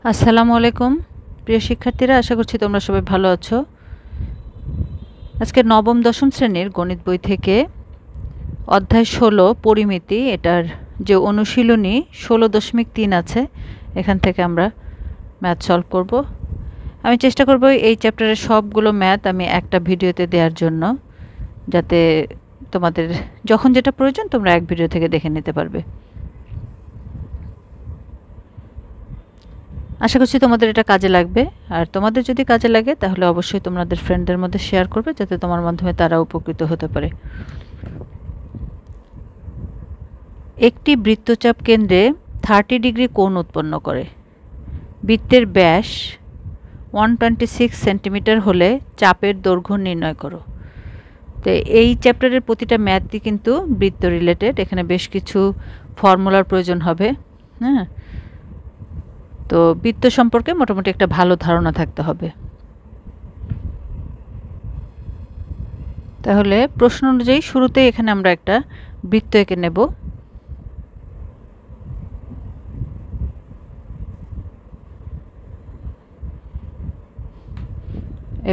আসসালামু আলাইকুম প্রিয় শিক্ষার্থীরা, আশা করছি তোমরা সবাই ভালো আছো। আজকে নবম দশম শ্রেণীর গণিত বই থেকে অধ্যায় 16 পরিমিতি, এটার যে অনুশীলনী 16.3 আছে, এখান থেকে আমরা ম্যাথ সলভ করব। আমি চেষ্টা করব এই চ্যাপ্টারের সবগুলো ম্যাথ আমি একটা ভিডিওতে দেওয়ার জন্য, যাতে তোমাদের যখন যেটা প্রয়োজন তোমরা এক ভিডিও থেকে দেখে নিতে পারবে। আশা করছি তোমাদের এটা কাজে লাগবে, আর তোমাদের যদি কাজে লাগে তাহলে অবশ্যই তোমাদের ফ্রেন্ডদের মধ্যে শেয়ার করবে, যাতে তোমার মাধ্যমে তারা উপকৃত হতে পারে। একটি বৃত্তচাপ কেন্দ্রে 30 ডিগ্রি কোণ উৎপন্ন করে। বৃত্তের ব্যাস 126 সেন্টিমিটার হলে চাপের দৈর্ঘ্য নির্ণয় করো। তো এই চ্যাপ্টারের প্রতিটা ম্যাথই কিন্তু বৃত্ত রিলেটেড, এখানে বেশ কিছু ফর্মুলার প্রয়োজন হবে। হ্যাঁ, তো বৃত্ত সম্পর্কে মোটামুটি একটা ভালো ধারণা থাকতে হবে। তাহলে প্রশ্ন অনুযায়ী শুরুতেই এখানে আমরা একটা বৃত্ত এঁকে নেব।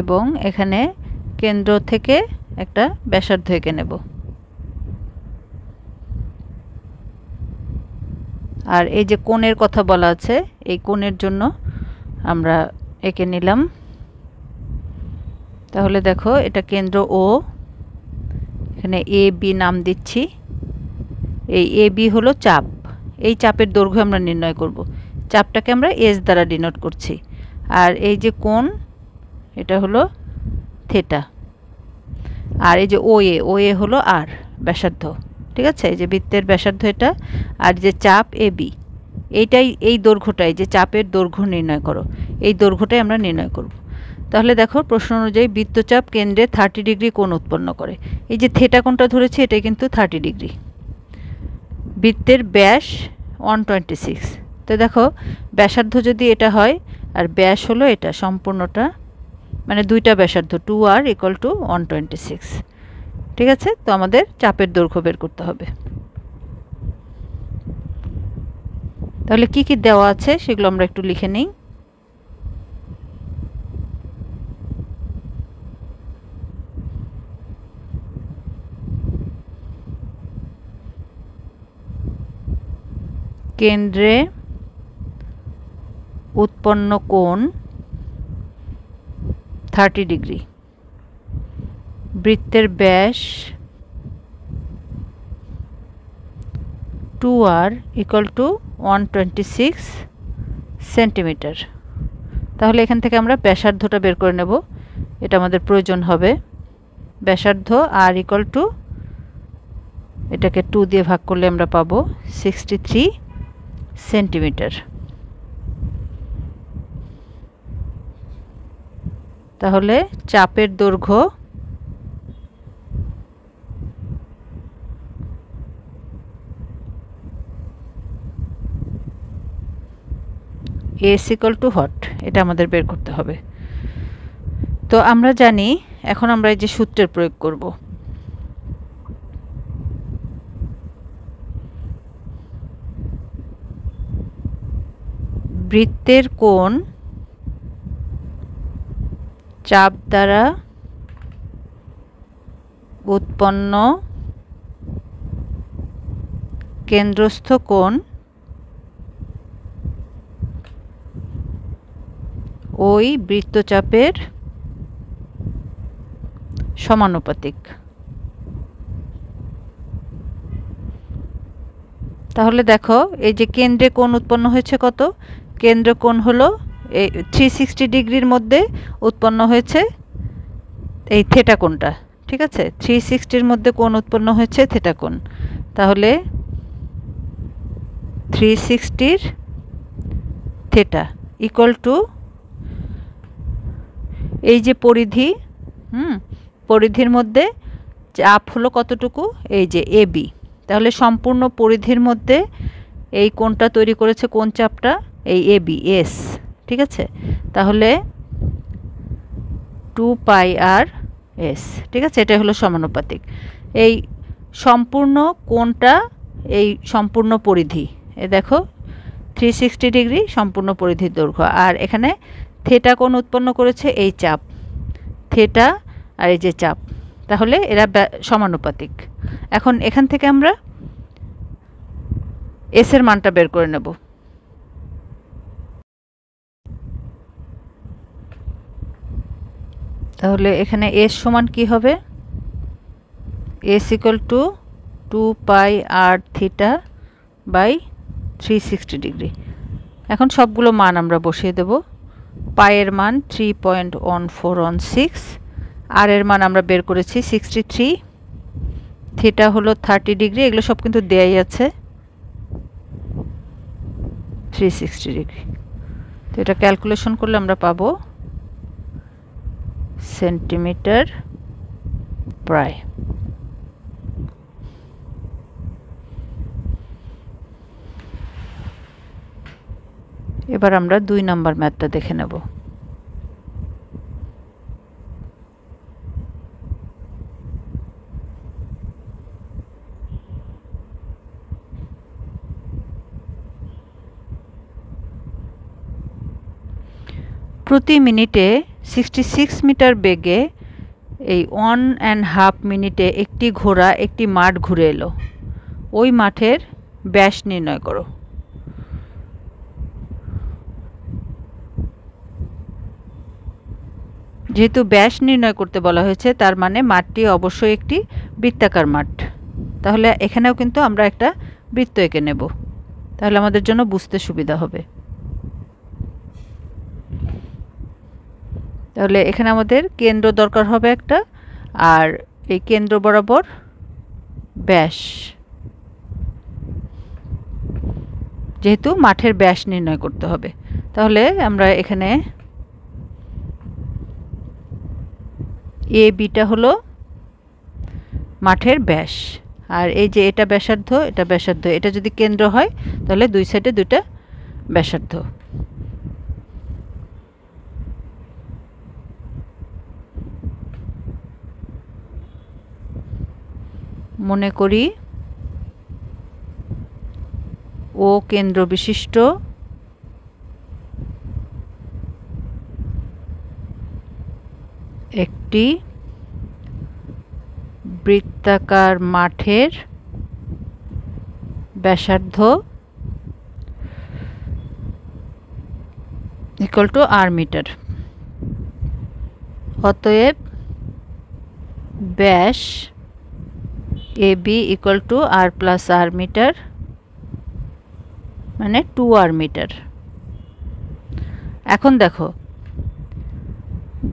এবং এখানে কেন্দ্র থেকে একটা ব্যাসার্ধ এঁকে নেব। আর এই যে কোণের কথা বলা আছে, এই কোণের জন্য আমরা এঁকে নিলাম। তাহলে দেখো, এটা কেন্দ্র ও, এখানে এ বি নাম দিচ্ছি। এই এ বি হলো চাপ, এই চাপের দৈর্ঘ্য আমরা নির্ণয় করব। চাপটাকে আমরা এস দ্বারা ডিনোট করছি। আর এই যে কোণ, এটা হলো থিটা। আর এই যে ও এ হলো আর ব্যাসার্ধ। ঠিক আছে, এই যে বৃত্তের ব্যাসার্ধ এটা, আর যে চাপ এ বি, এইটাই এই দৈর্ঘ্যটাই যে চাপের দৈর্ঘ্য নির্ণয় করো, এই দৈর্ঘ্যটাই আমরা নির্ণয় করব। তাহলে দেখো, প্রশ্ন অনুযায়ী বৃত্তচাপ কেন্দ্রে 30 ডিগ্রি কোণ উৎপন্ন করে। এই যে থিটা কোণটা ধরেছি, এটাই কিন্তু 30 ডিগ্রি। বৃত্তের ব্যাস 126। তো দেখো, ব্যাসার্ধ যদি এটা হয় আর ব্যাস হলো এটা সম্পূর্ণটা, মানে দুইটা ব্যাসার্ধ 2r = 126। ঠিক আছে, তো আমাদের চাপের দৈর্ঘ্য বের করতে হবে। তাহলে কি কি দেওয়া আছে সেগুলো আমরা একটু লিখে নিই। কেন্দ্রে উৎপন্ন কোণ 30 ডিগ্রি। বৃত্তের ব্যাস 2r = 126 সেন্টিমিটার। তাহলে এখান থেকে আমরা ব্যাসার্ধটা বের করে নেব, এটা আমাদের প্রয়োজন হবে। ব্যাসার্ধ r = এটাকে 2 দিয়ে ভাগ করলে আমরা পাবো 63 সেন্টিমিটার। তাহলে চাপের দৈর্ঘ্য S = what, এটা আমাদের বের করতে হবে। তো আমরা জানি, এখন আমরা এই যে সূত্রের প্রয়োগ করব। বৃত্তের কোণ চাপ দ্বারা উৎপন্ন কেন্দ্রস্থ কোণ ওই বৃত্তচাপের সমানুপাতিক। তাহলে দেখো, এই যে কেন্দ্রে কোণ উৎপন্ন হয়েছে কত, কেন্দ্র কোণ হলো এই 360 ডিগ্রির মধ্যে উৎপন্ন হয়েছে এই থিটা কোণটা। ঠিক আছে, 360-র মধ্যে কোণ উৎপন্ন হয়েছে থিটা কোণ। তাহলে 360-র থিটা = এই যে পরিধি, পরিধির মধ্যে চাপ হলো কতটুকু, এই যে এ বি। তাহলে সম্পূর্ণ পরিধির মধ্যে এই কোণটা তৈরি করেছে কোণ চাপটা, এই এ বি এস। ঠিক আছে, তাহলে 2πr/s। ঠিক আছে, এটা হলো সমানুপাতিক। এই সম্পূর্ণ কোণটা এই সম্পূর্ণ পরিধি, এ দেখো 360 ডিগ্রি সম্পূর্ণ পরিধির দৈর্ঘ্য। আর এখানে থিটা কোণ উৎপন্ন করেছে এই চাপ, থিটা আর এই যে চাপ, তাহলে এরা সমানুপাতিক। এখন এখান থেকে আমরা এস এর মানটা বের করে নেব। তাহলে এখানে এস সমান কি হবে? S equal to 2 pi r theta by 360 degree. এখন সবগুলো মান আমরা বসিয়ে দেব। পায়ের মান 3.1416, আর এর মান আমরা বের করেছি 63, থিটা হলো 30 ডিগ্রি, এগুলো সব কিন্তু দেয়াই আছে 360 ডিগ্রি। তো এটা ক্যালকুলেশন করলে আমরা পাবো সেন্টিমিটার প্রায়। এবার আমরা 2 নাম্বার ম্যাথটা দেখে নেব। প্রতি মিনিটে 66 মিটার বেগে এই 1.5 মিনিটে একটি ঘোড়া একটি মাঠ ঘুরে এলো। ওই মাঠের ব্যাস নির্ণয় করো। যেহেতু ব্যাস নির্ণয় করতে বলা হয়েছে, তার মানে মাঠটি অবশ্যই একটি বৃত্তাকার মাঠ। তাহলে এখানেও কিন্তু আমরা একটা বৃত্ত এঁকে নেব, তাহলে আমাদের জন্য বুঝতে সুবিধা হবে। তাহলে এখানে আমাদের কেন্দ্র দরকার হবে একটা, আর এই কেন্দ্র বরাবর ব্যাস, যেহেতু মাঠের ব্যাস নির্ণয় করতে হবে। তাহলে আমরা এখানে এ বিটা হলো মাঠের ব্যাস, আর এই যে এটা ব্যাসার্ধ, এটা ব্যাসার্ধ, এটা যদি কেন্দ্র হয় তাহলে দুই সাইডে দুইটা ব্যাসার্ধ। মনে করি ও কেন্দ্র বিশিষ্ট একটি বৃত্তাকার মাঠের ব্যাসার্ধ ইকুয়াল টু আর মিটার। অতএব ব্যাস A B equal to r plus r metre, মানে 2 আর মিটার। এখন দেখো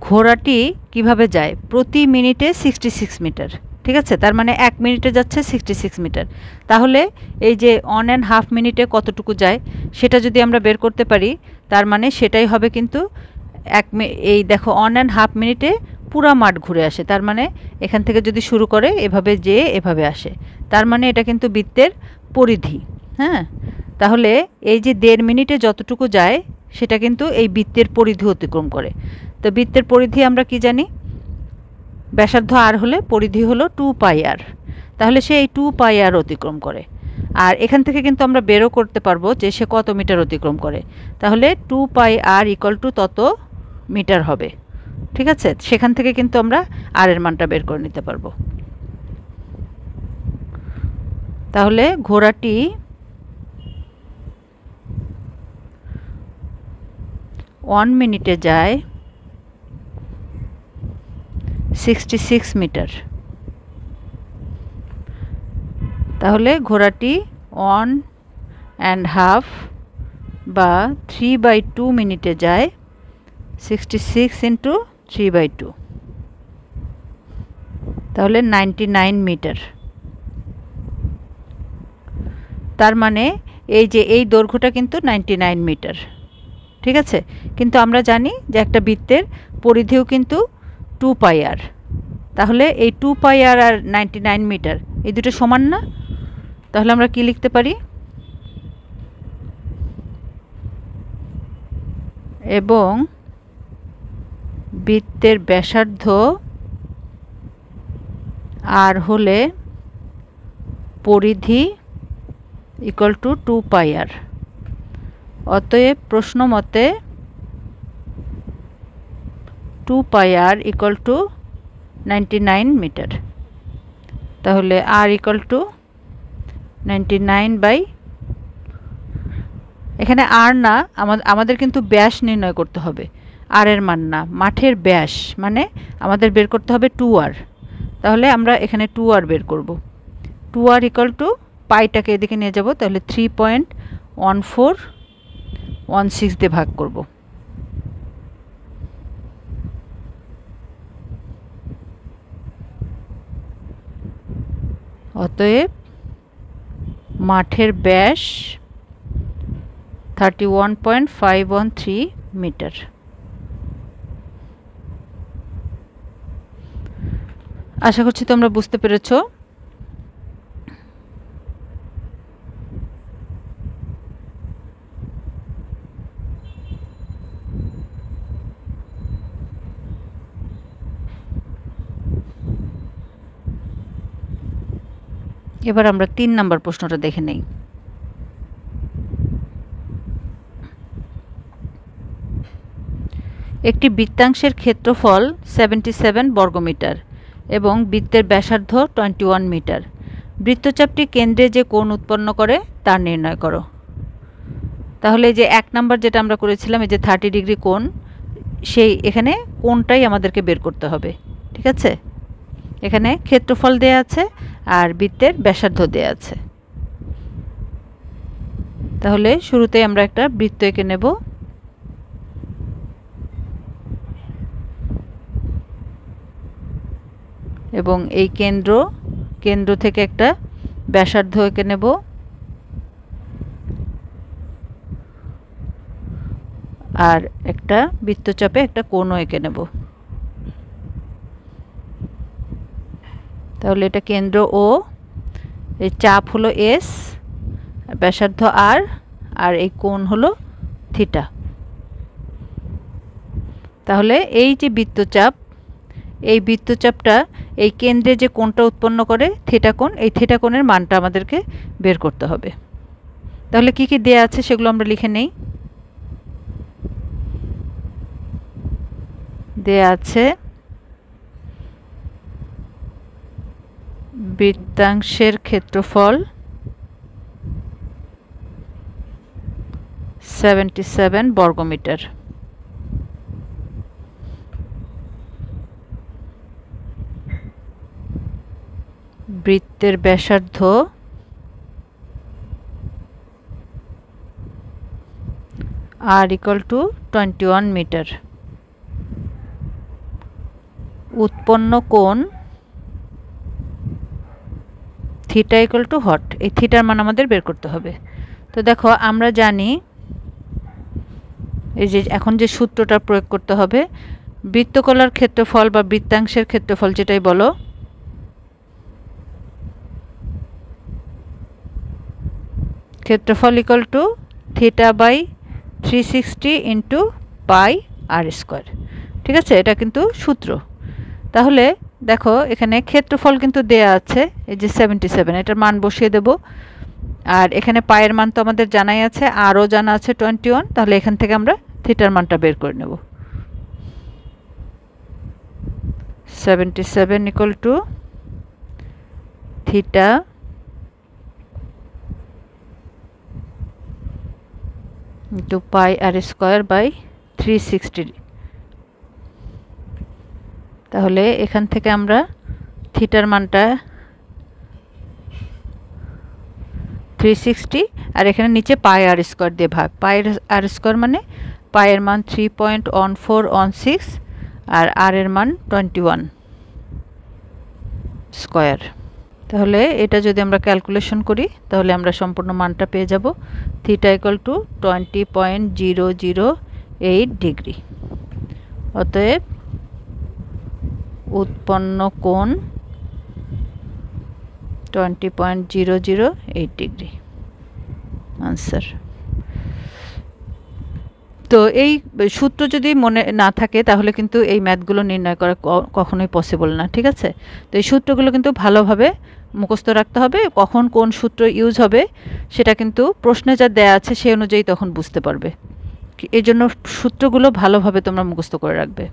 ঘোড়াটি কিভাবে যায়? প্রতি মিনিটে 66 মিটার, ঠিক আছে? তার মানে 1 মিনিটে যাচ্ছে 66 মিটার। তাহলে এই যে 1.5 মিনিটে কতটুকু যায় সেটা যদি আমরা বের করতে পারি, তার মানে সেটাই হবে কিন্তু এই দেখো 1.5 মিনিটে পুরা মাঠ ঘুরে আসে। তার মানে এখান থেকে যদি শুরু করে এভাবে যেয়ে এভাবে আসে, তার মানে এটা কিন্তু বৃত্তের পরিধি। হ্যাঁ, তাহলে এই যে 1.5 মিনিটে যতটুকু যায় সেটা কিন্তু এই বৃত্তের পরিধি অতিক্রম করে। তো বৃত্তের পরিধি আমরা কি জানি? ব্যাসার্ধ আর হলে পরিধি হলো 2 পাই আর, তাহলে সে এই 2 পাই আর অতিক্রম করে। আর এখান থেকে কিন্তু আমরা বেরও করতে পারবো যে সে কত মিটার অতিক্রম করে। তাহলে 2 পাই আর ইকুয়াল টু তত মিটার হবে, ঠিক আছে? সেখান থেকে কিন্তু আমরা আর এর মানটা বের করে নিতে পারবো। তাহলে ঘোড়াটি 1 মিনিটে যায় 66 মিটার। তাহলে ঘোড়াটি 1.5 বা 3/2 মিনিটে যায় 66 ইন্টু 3/2, তাহলে 99 মিটার। তার মানে এই যে এই দৈর্ঘ্যটা কিন্তু 99 মিটার, ঠিক আছে? কিন্তু আমরা জানি যে একটা বৃত্তের পরিধিও কিন্তু 2 পাই আর। তাহলে এই 2 পাই আর আর 99 মিটার এই দুটো সমান না? তাহলে আমরা কি লিখতে পারি? এবং বৃত্তের ব্যাসার্ধ আর হলে পরিধি ইকুয়াল টু 2 পাই আর। অতএব প্রশ্ন মতে 2 পাই r ইকুয়াল টু 99 মিটার। তাহলে r ইকুয়াল টু 99 বাই, এখানে r না, আমাদের কিন্তু ব্যাস নির্ণয় করতে হবে, r এর মান না, মাঠের ব্যাস মানে আমাদের বের করতে হবে 2r। তাহলে আমরা এখানে 2r বের করব। 2r ইকুয়াল টু পাইটাকে এদিকে নিয়ে যাব, তাহলে 3.1416 দিয়ে ভাগ করব। অতএব মাঠের ব্যাস 31.513 মিটার। আশা করছি তোমরা বুঝতে পেরেছো। এবার আমরা 3 নম্বর প্রশ্নটা দেখে নেই। একটি বৃত্তাংশের ক্ষেত্রফল 77 বর্গমিটার এবং বৃত্তের ব্যাসার্ধ 21 মিটার। বৃত্তচাপটি কেন্দ্রে যে কোণ উৎপন্ন করে তা নির্ণয় করো। তাহলে যে 1 নাম্বার যেটা আমরা করেছিলাম, এই যে 30 ডিগ্রি কোণ, সেই এখানে কোণটাই আমাদেরকে বের করতে হবে। ঠিক আছে, এখানে ক্ষেত্রফল দেয়া আছে আর বৃত্তের ব্যাসার্ধ দেয়া আছে। তাহলে শুরুতে আমরা একটা বৃত্ত এঁকে নেব। এবং এই কেন্দ্র থেকে একটা ব্যাসার্ধ এঁকে নেব। আর একটা বৃত্তচাপে একটা কোণও এঁকে নেব। তাহলে এটা কেন্দ্র ও, এই চাপ হলো এস, ব্যাসার্ধ আর, আর এই কোণ হলো থিটা। তাহলে এই যে বৃত্তচাপ, এই বৃত্তচাপটা এই কেন্দ্রে যে কোণটা উৎপন্ন করে থিটা কোণ, এই থিটা কোণের মানটা আমাদেরকে বের করতে হবে। তাহলে কি কি দেয়া আছে সেগুলো আমরা লিখে নেই। দেয়া আছে বৃত্তাংশের ক্ষেত্রফল 77 বর্গমিটার। বৃত্তের ব্যাসার্ধ r equal to 21 মিটার। উৎপন্ন কোণ থিটা ইকুয়াল টু হট, এই থিটার মান আমাদের বের করতে হবে। তো দেখো আমরা জানি, এই যে এখন যে সূত্রটা প্রয়োগ করতে হবে, বৃত্তকলার ক্ষেত্রফল বা বৃত্তাংশের ক্ষেত্রফল যেটাই বলো, ক্ষেত্রফল equal to theta by 360 into pi r square. ঠিক আছে, এটা কিন্তু সূত্র। তাহলে দেখো এখানে ক্ষেত্রফল কিন্তু দেয়া আছে, এই যে 77, এটার মান বসিয়ে দেব। আর এখানে পায়ের মান তো আমাদের জানাই আছে, আরও জানা আছে 21। তাহলে এখান থেকে আমরা থিটার মানটা বের করে নেব। 77 equal to theta into pi r square by 360। তাহলে এখান থেকে আমরা থিটার মানটা 360, আর এখানে নিচে পাই আর স্কোয়ার দিয়ে ভাগ। পাই আর স্কোয়ার মানে পায়ের মান 3.1416 আর আর এর মান 21 স্কোয়ার। তাহলে এটা যদি আমরা ক্যালকুলেশন করি তাহলে আমরা সম্পূর্ণ মানটা পেয়ে যাব, থিটা ইকুয়াল টু 20.008 ডিগ্রি। অতএব উৎপন্ন কোণ 20.008 ডিগ্রি। আনসার। তো এই সূত্র যদি মনে না থাকে তাহলে কিন্তু এই ম্যাথগুলো নির্ণয় করা কখনোই পসিবল না, ঠিক আছে? তো এই সূত্রগুলো কিন্তু ভালোভাবে মুখস্থ রাখতে হবে। কখন কোন সূত্র ইউজ হবে সেটা কিন্তু প্রশ্নে যা দেয়া আছে সেই অনুযায়ী তখন বুঝতে পারবে। এই জন্য সূত্রগুলো ভালোভাবে তোমরা মুখস্থ করে রাখবে।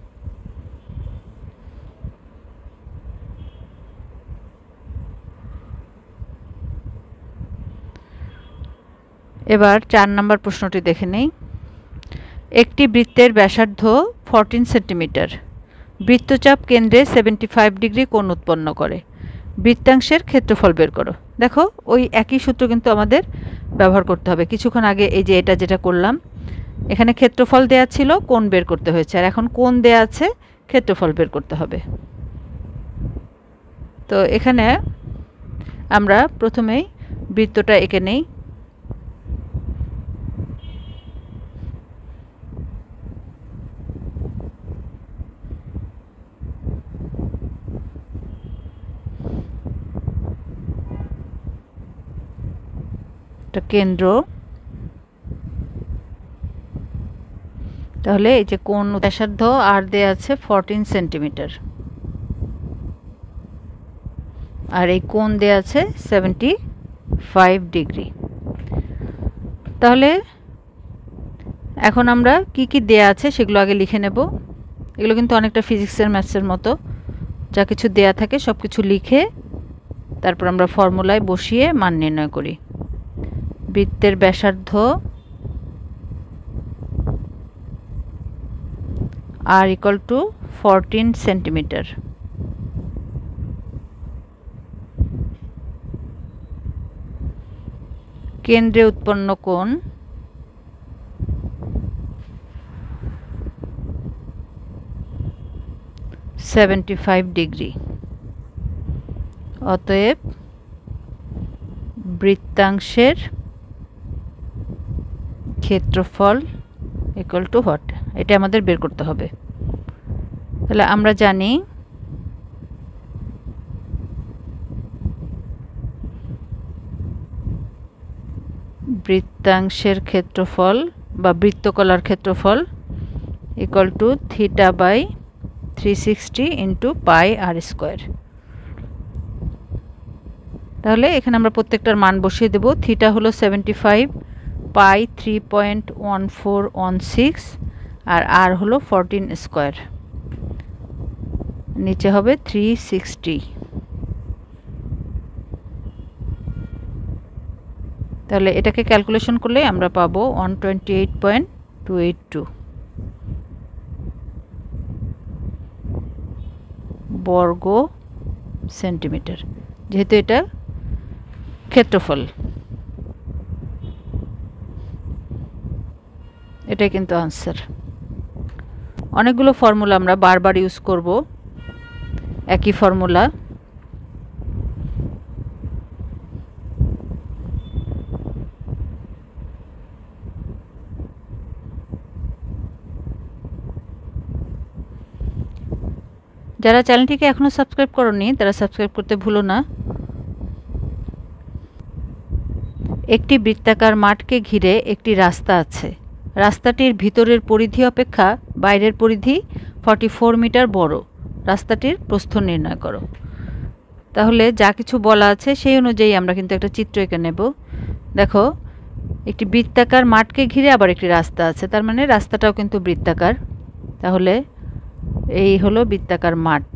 এবার 4 নম্বর প্রশ্নটি দেখে নেই। একটি বৃত্তের ব্যাসার্ধ 14 সেন্টিমিটার, বৃত্তচাপ কেন্দ্রে 75 ডিগ্রি কোণ উৎপন্ন করে, বৃত্তাংশের ক্ষেত্রফল বের করো। দেখো ওই একই সূত্র কিন্তু আমাদের ব্যবহার করতে হবে। কিছুক্ষণ আগে এই যে এটা যেটা করলাম, এখানে ক্ষেত্রফল দেয়া ছিল, কোণ বের করতে হয়েছে, আর এখন কোণ দেয়া আছে, ক্ষেত্রফল বের করতে হবে। তো এখানে আমরা প্রথমেই বৃত্তটা এঁকে নেই। কেন্দ্র, তাহলে এই যে কোণ ব্যাসার্ধ আর দেয়া আছে 14 সেন্টিমিটার, আর এই কোণ দেয়া আছে 75 ডিগ্রি। তাহলে এখন আমরা কি কি দেয়া আছে সেগুলো আগে লিখে নেব। এগুলো কিন্তু অনেকটা ফিজিক্সের ম্যাথসের মতো, যা কিছু দেয়া থাকে সব কিছু লিখে তারপর আমরা ফর্মুলায় বসিয়ে মান নির্ণয় করি। বৃত্তের ব্যাসার্ধ r equal to 14 সেন্টিমিটার, কেন্দ্রে উৎপন্ন কোণ 75 ডিগ্রি। অতএব বৃত্তাংশের ক্ষেত্রফল ইকুয়াল টু হোয়াট, এটা আমাদের বের করতে হবে। তাহলে আমরা জানি বৃত্তাংশের ক্ষেত্রফল বা বৃত্তকলার ক্ষেত্রফল equal to theta by 360 into pi r square. তাহলে এখানে আমরা প্রত্যেকটার মান বসিয়ে দেব। থিটা হলো 75, পাই 3.1416 আর আর হলো 14 স্কোয়ার, নিচে হবে 360। তাহলে এটাকে ক্যালকুলেশন করলে আমরা পাবো 128.282 বর্গ সেন্টিমিটার, যেহেতু এটা ক্ষেত্রফল। এটাই কিন্তু আনসার। অনেকগুলো ফর্মুলা আমরা বারবার ইউজ করব, একই ফর্মুলা। যারা চ্যানেলটিকে এখনো সাবস্ক্রাইব করোনি তারা সাবস্ক্রাইব করতে ভুলো না। একটি বৃত্তাকার মাঠকে ঘিরে একটি রাস্তা আছে। রাস্তাটির ভিতরের পরিধি অপেক্ষা বাইরের পরিধি 44 মিটার বড়। রাস্তাটির প্রস্থ নির্ণয় করো। তাহলে যা কিছু বলা আছে সেই অনুযায়ী আমরা কিন্তু একটা চিত্র এঁকে নেব। দেখো একটি বৃত্তাকার মাঠকে ঘিরে আবার একটি রাস্তা আছে, তার মানে রাস্তাটাও কিন্তু বৃত্তাকার। তাহলে এই হলো বৃত্তাকার মাঠ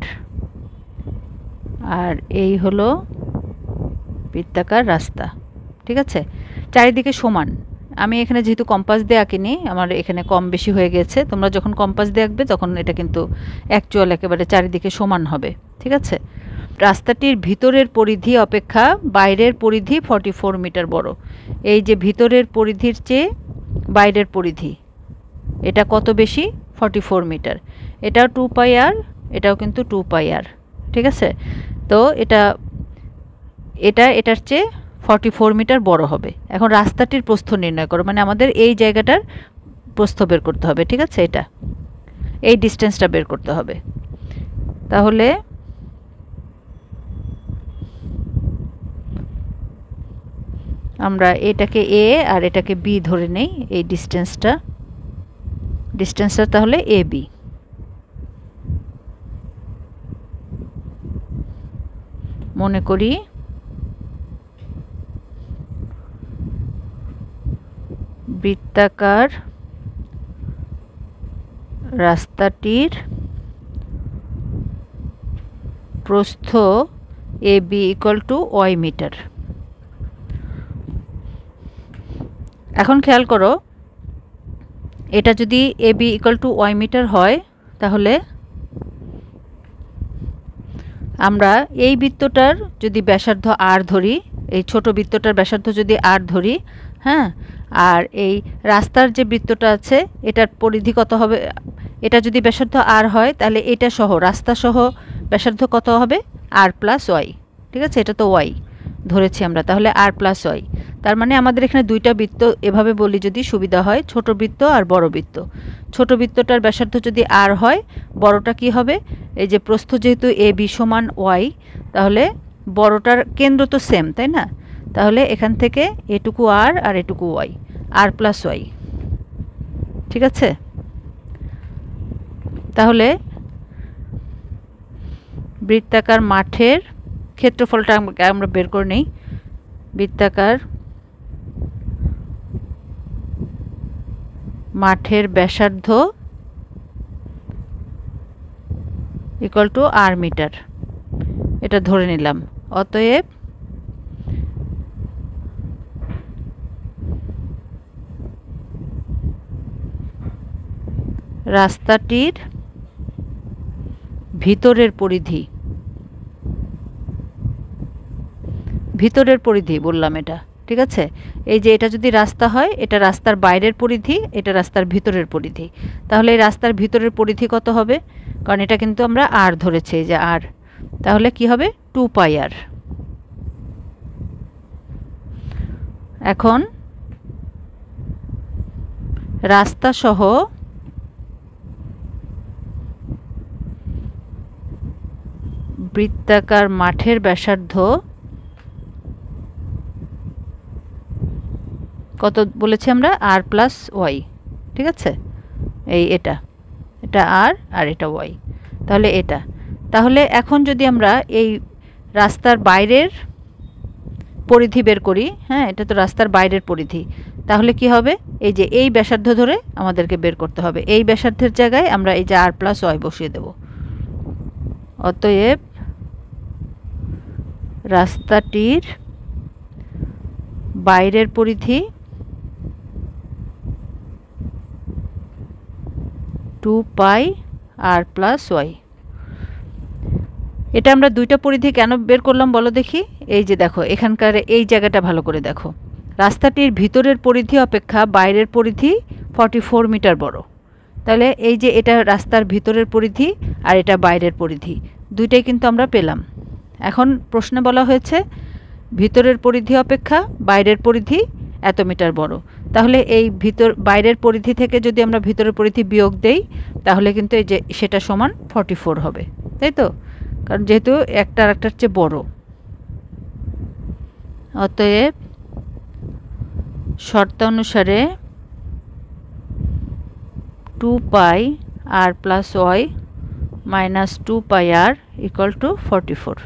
আর এই হলো বৃত্তাকার রাস্তা, ঠিক আছে? চারিদিকে সমান। আমি এখানে যেহেতু কম্পাস দিয়ে আঁকিনি, আমার এখানে কম বেশি হয়ে গেছে। তোমরা যখন কম্পাস দিয়ে আঁকবে তখন এটা কিন্তু অ্যাকচুয়াল একেবারে চারিদিকে সমান হবে, ঠিক আছে? রাস্তাটির ভিতরের পরিধি অপেক্ষা বাইরের পরিধি 44 মিটার বড়। এই যে ভিতরের পরিধির চেয়ে বাইরের পরিধি এটা কত বেশি? 44 মিটার। এটাও 2 পাই আর, এটাও কিন্তু 2 পাই আর, ঠিক আছে? তো এটার চেয়ে 44 মিটার বড় হবে। এখন রাস্তাটির প্রস্থ নির্ণয় করো, মানে আমাদের এই জায়গাটার প্রস্থ বের করতে হবে, ঠিক আছে? এটা এই ডিস্টেন্সটা বের করতে হবে। তাহলে আমরা এটাকে এ আর এটাকে বি ধরে নেই, এই ডিস্টেন্সটা। ডিস্টেন্সটা তাহলে AB। মনে করি বৃত্তাকার রাস্তাটির প্রস্থ AB = y মিটার। এখন খেয়াল করো, এটা যদি AB = y মিটার হয় তাহলে আমরা এই বৃত্তটার যদি ব্যাসার্ধ r ধরি, এই ছোট বৃত্তটার ব্যাসার্ধ যদি r ধরি, হ্যাঁ, আর এই রাস্তার যে বৃত্তটা আছে এটার পরিধি কত হবে, এটা যদি ব্যাসার্ধ r হয় তাহলে এটা সহ রাস্তা সহ ব্যাসার্ধ কত হবে r + y। ঠিক আছে, এটা তো y ধরেছি আমরা, তাহলে r + y। তার মানে আমাদের এখানে দুইটা বৃত্ত এভাবে বলি যদি সুবিধা হয়, ছোট বৃত্ত আর বড় বৃত্ত। ছোট বৃত্তটার ব্যাসার্ধ যদি r হয়, বড়টা কি হবে, এই যে প্রস্থ যেহেতু AB = y, তাহলে বড়টার কেন্দ্র তো সেম, তাই না? তাহলে এখান থেকে এটুকু r আর এটুকু y, r + y। ঠিক আছে, তাহলে বৃত্তাকার মাঠের ক্ষেত্রফলটা আমরা বের করে নেই। বৃত্তাকার মাঠের ব্যাসার্ধ = r মিটার, এটা ধরে নিলাম। অতএব রাস্তাটির ভিতরের পরিধি, ভিতরের পরিধি বললাম এটা, ঠিক আছে? এই যে এটা যদি রাস্তা হয়, এটা রাস্তার বাইরের পরিধি, এটা রাস্তার ভিতরের পরিধি। তাহলে এই রাস্তার ভিতরের পরিধি কত হবে? কারণ এটা কিন্তু আমরা r ধরেছি, এই যে r, তাহলে কি হবে 2πr। এখন রাস্তা সহ বৃত্তাকার মাঠের ব্যাসার্ধ কত বলেছি আমরা? r + y। ঠিক আছে, এটা r আর এটা y, তাহলে এটা। তাহলে এখন যদি আমরা এই রাস্তার বাইরের পরিধি বের করি, হ্যাঁ, এটা তো রাস্তার বাইরের পরিধি, তাহলে কি হবে, এই যে এই ব্যাসার্ধ ধরে আমাদেরকে বের করতে হবে। এই ব্যাসার্ধের জায়গায় আমরা এই যে r + y বসিয়ে দেব। অতএব রাস্তাটির বাইরের পরিধি 2πr + y। এটা আমরা দুইটা পরিধি কেন বের করলাম বলো দেখি? এই যে দেখো, এখানকার এই জায়গাটা ভালো করে দেখো, রাস্তাটির ভিতরের পরিধি অপেক্ষা বাইরের পরিধি 44 মিটার বড়। তাহলে এই যে এটা রাস্তার ভিতরের পরিধি আর এটা বাইরের পরিধি, দুইটাই কিন্তু আমরা পেলাম। এখন প্রশ্নে বলা হয়েছে ভিতরের পরিধি অপেক্ষা বাইরের পরিধি এত মিটার বড়। তাহলে এই বাইরের পরিধি থেকে যদি আমরা ভিতরের পরিধি বিয়োগ দেই, তাহলে কিন্তু এই যে সেটা সমান 44 হবে, তাই তো? কারণ যেহেতু একটা আরেকটার চেয়ে বড়। অতএব শর্তানুসারে 2πr + y - 2πr = 44।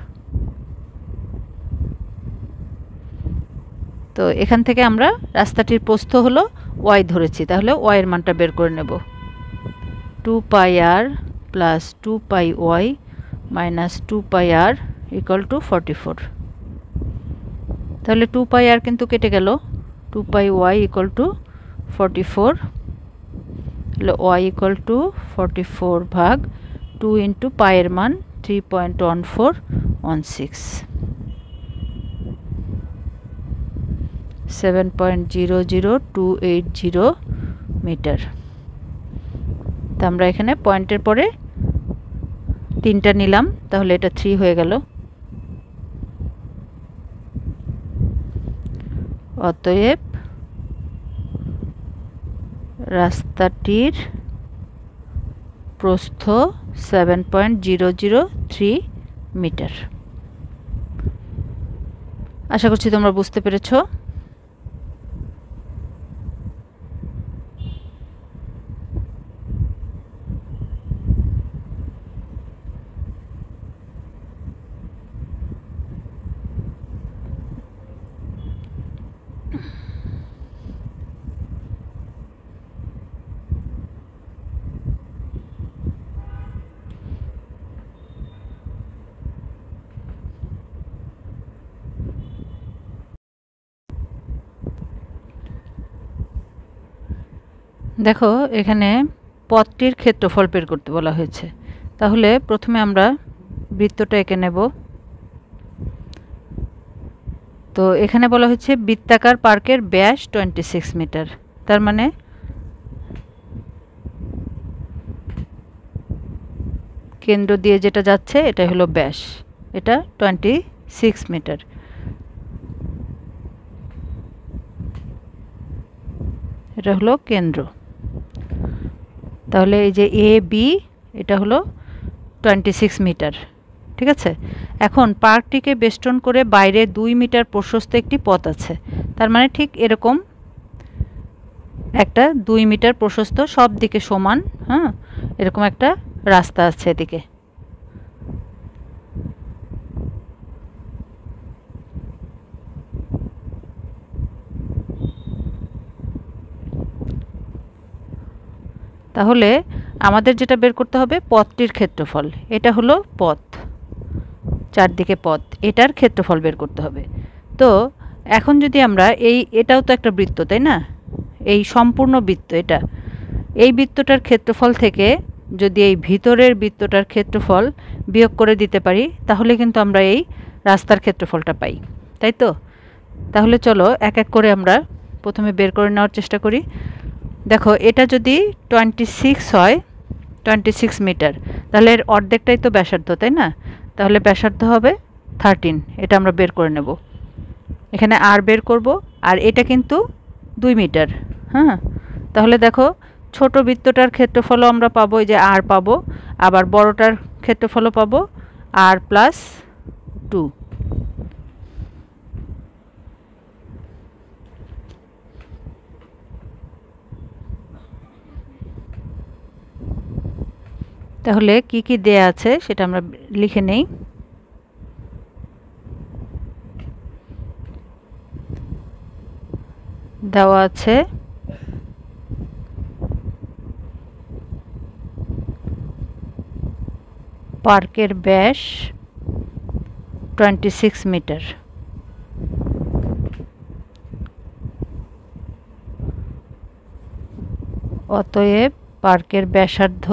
তো এখান থেকে আমরা রাস্তাটির প্রস্থ হলো y ধরেছি, তাহলে y এর মানটা বের করে নেব। 2πr + 2πy - 2πr = 44। তাহলে 2πr কিন্তু কেটে গেল, 2πy = 44, তাহলে y = 44 ভাগ 2 × π এর মান 3.1416, 7.00280 মিটার। তা আমরা এখানে পয়েন্টের পরে 3টা নিলাম, তাহলে এটা 3 হয়ে গেল। অতএব রাস্তাটির প্রস্থ 7.003 মিটার। আশা করছি তোমরা বুঝতে পেরেছো। দেখো এখানে পথটির ক্ষেত্রফল বের করতে বলা হয়েছে। তাহলে প্রথমে আমরা বৃত্তটা এঁকে নেব। তো এখানে বলা হচ্ছে বৃত্তাকার পার্কের ব্যাস 26 মিটার। তার মানে কেন্দ্র দিয়ে যেটা যাচ্ছে এটা হলো ব্যাস, এটা 26 মিটার। এটা হলো কেন্দ্র। তাহলে এই যে এ বি এটা হলো 26 মিটার, ঠিক আছে। এখন পার্কটিকে বেষ্টন করে বাইরে 2 মিটার প্রশস্ত একটি পথ আছে। তার মানে ঠিক এরকম একটা 2 মিটার প্রশস্ত, সব দিকে সমান, হ্যাঁ, এরকম একটা রাস্তা আছে এদিকে। তাহলে আমাদের যেটা বের করতে হবে পথটির ক্ষেত্রফল। এটা হলো পথ, চারদিকে পথ, এটার ক্ষেত্রফল বের করতে হবে। তো এখন যদি আমরা এটাও তো একটা বৃত্ত, তাই না? এই সম্পূর্ণ বৃত্ত, এটা এই বৃত্তটার ক্ষেত্রফল থেকে যদি এই ভিতরের বৃত্তটার ক্ষেত্রফল বিয়োগ করে দিতে পারি তাহলে কিন্তু আমরা এই রাস্তার ক্ষেত্রফলটা পাই, তাই তো? তাহলে চলো এক এক করে আমরা প্রথমে বের করে নেওয়ার চেষ্টা করি। দেখো এটা যদি 26 হয়, 26 মিটার, তাহলে এর অর্ধেকটাই তো ব্যাসার্ধ, তাই না? তাহলে ব্যাসার্ধ হবে 13, এটা আমরা বের করে নেব। এখানে আর বের করব, আর এটা কিন্তু 2 মিটার, হ্যাঁ। তাহলে দেখো ছোট বৃত্তটার ক্ষেত্রফলও আমরা পাবো, এই যে আর পাবো, আবার বড়টার ক্ষেত্রফলও পাবো আর প্লাস 2। তাহলে কি কি দেয়া আছে সেটা আমরা লিখে নেই। দেওয়া আছে পার্কের ব্যাস 26 মিটার, অতএব পার্কের ব্যাসার্ধ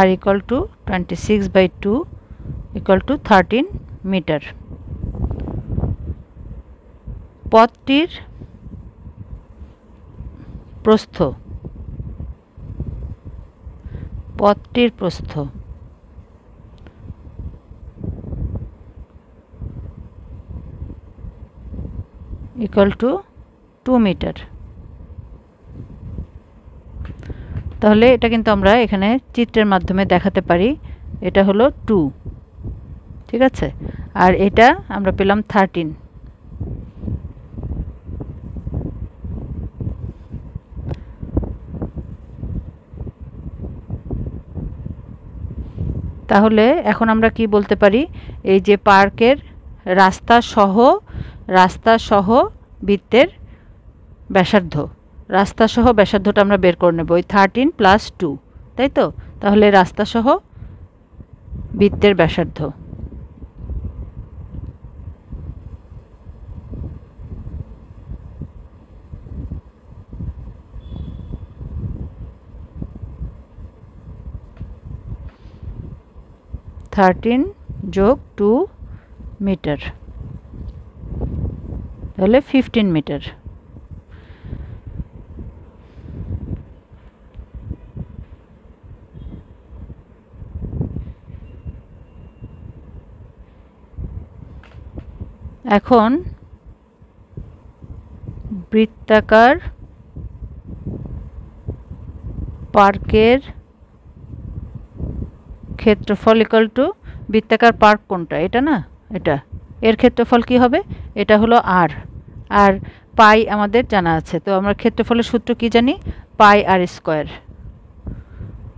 r equal to 26/2 equal to 13 metre. পথটির প্রস্থ, পথটির প্রস্থ equal to 2 মিটার। তাহলে এটা কিন্তু আমরা এখানে চিত্রের মাধ্যমে দেখাতে পারি। এটা হলো 2, ঠিক আছে, আর এটা আমরা পেলাম 13। তাহলে এখন আমরা কি বলতে পারি, এই যে পার্কের রাস্তা সহ বৃত্তের ব্যাসার্ধ, রাস্তা সহ ব্যাসার্ধটা আমরা বের করে নেব, ওই 13 + 2, তাই তো? তাহলে রাস্তা সহ বৃত্তের ব্যাসার্ধ (13 + 2 মিটার), তাহলে 15 মিটার। এখন বৃত্তাকার পার্কের ক্ষেত্রফল ইকুয়াল টু, বৃত্তাকার পার্ক কোনটা, এটা না, এটা, এর ক্ষেত্রফল কি হবে? এটা হলো আর, আর পাই আমাদের জানা আছে। তো আমরা ক্ষেত্রফলের সূত্র কি জানি? πr²।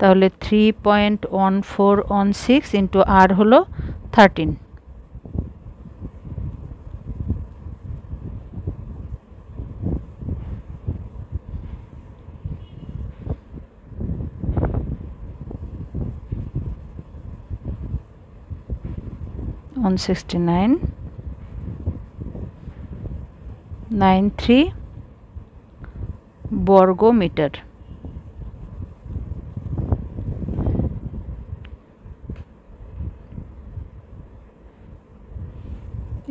তাহলে 3.1416 ইন্টু আর হলো 13। on 69 93 বর্গ মিটার।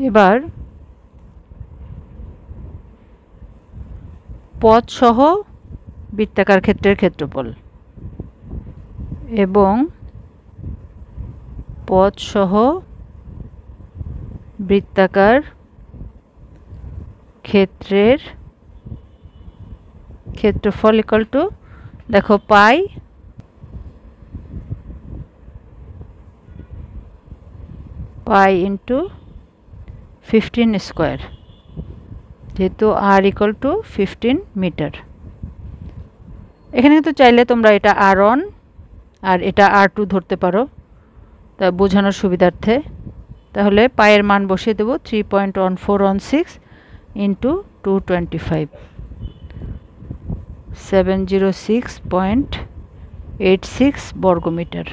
এবার পথ সহ বৃত্তাকার ক্ষেত্রের ক্ষেত্রফল এবং পথ সহ বৃত্তাকার ক্ষেত্রের ক্ষেত্রফল ইকুয়াল টু, দেখো পাই ইন্টু 15 স্কোয়ার, যেহেতু আর ইকুয়াল টু 15 মিটার। এখানে কিন্তু চাইলে তোমরা এটা R1 আর এটা R2 ধরতে পারো, তা বোঝানোর সুবিধার্থে। তাহলে পায়ের মান বসিয়ে দেবো 3.1416 ইন্টু 225, 706.86 বর্গমিটার।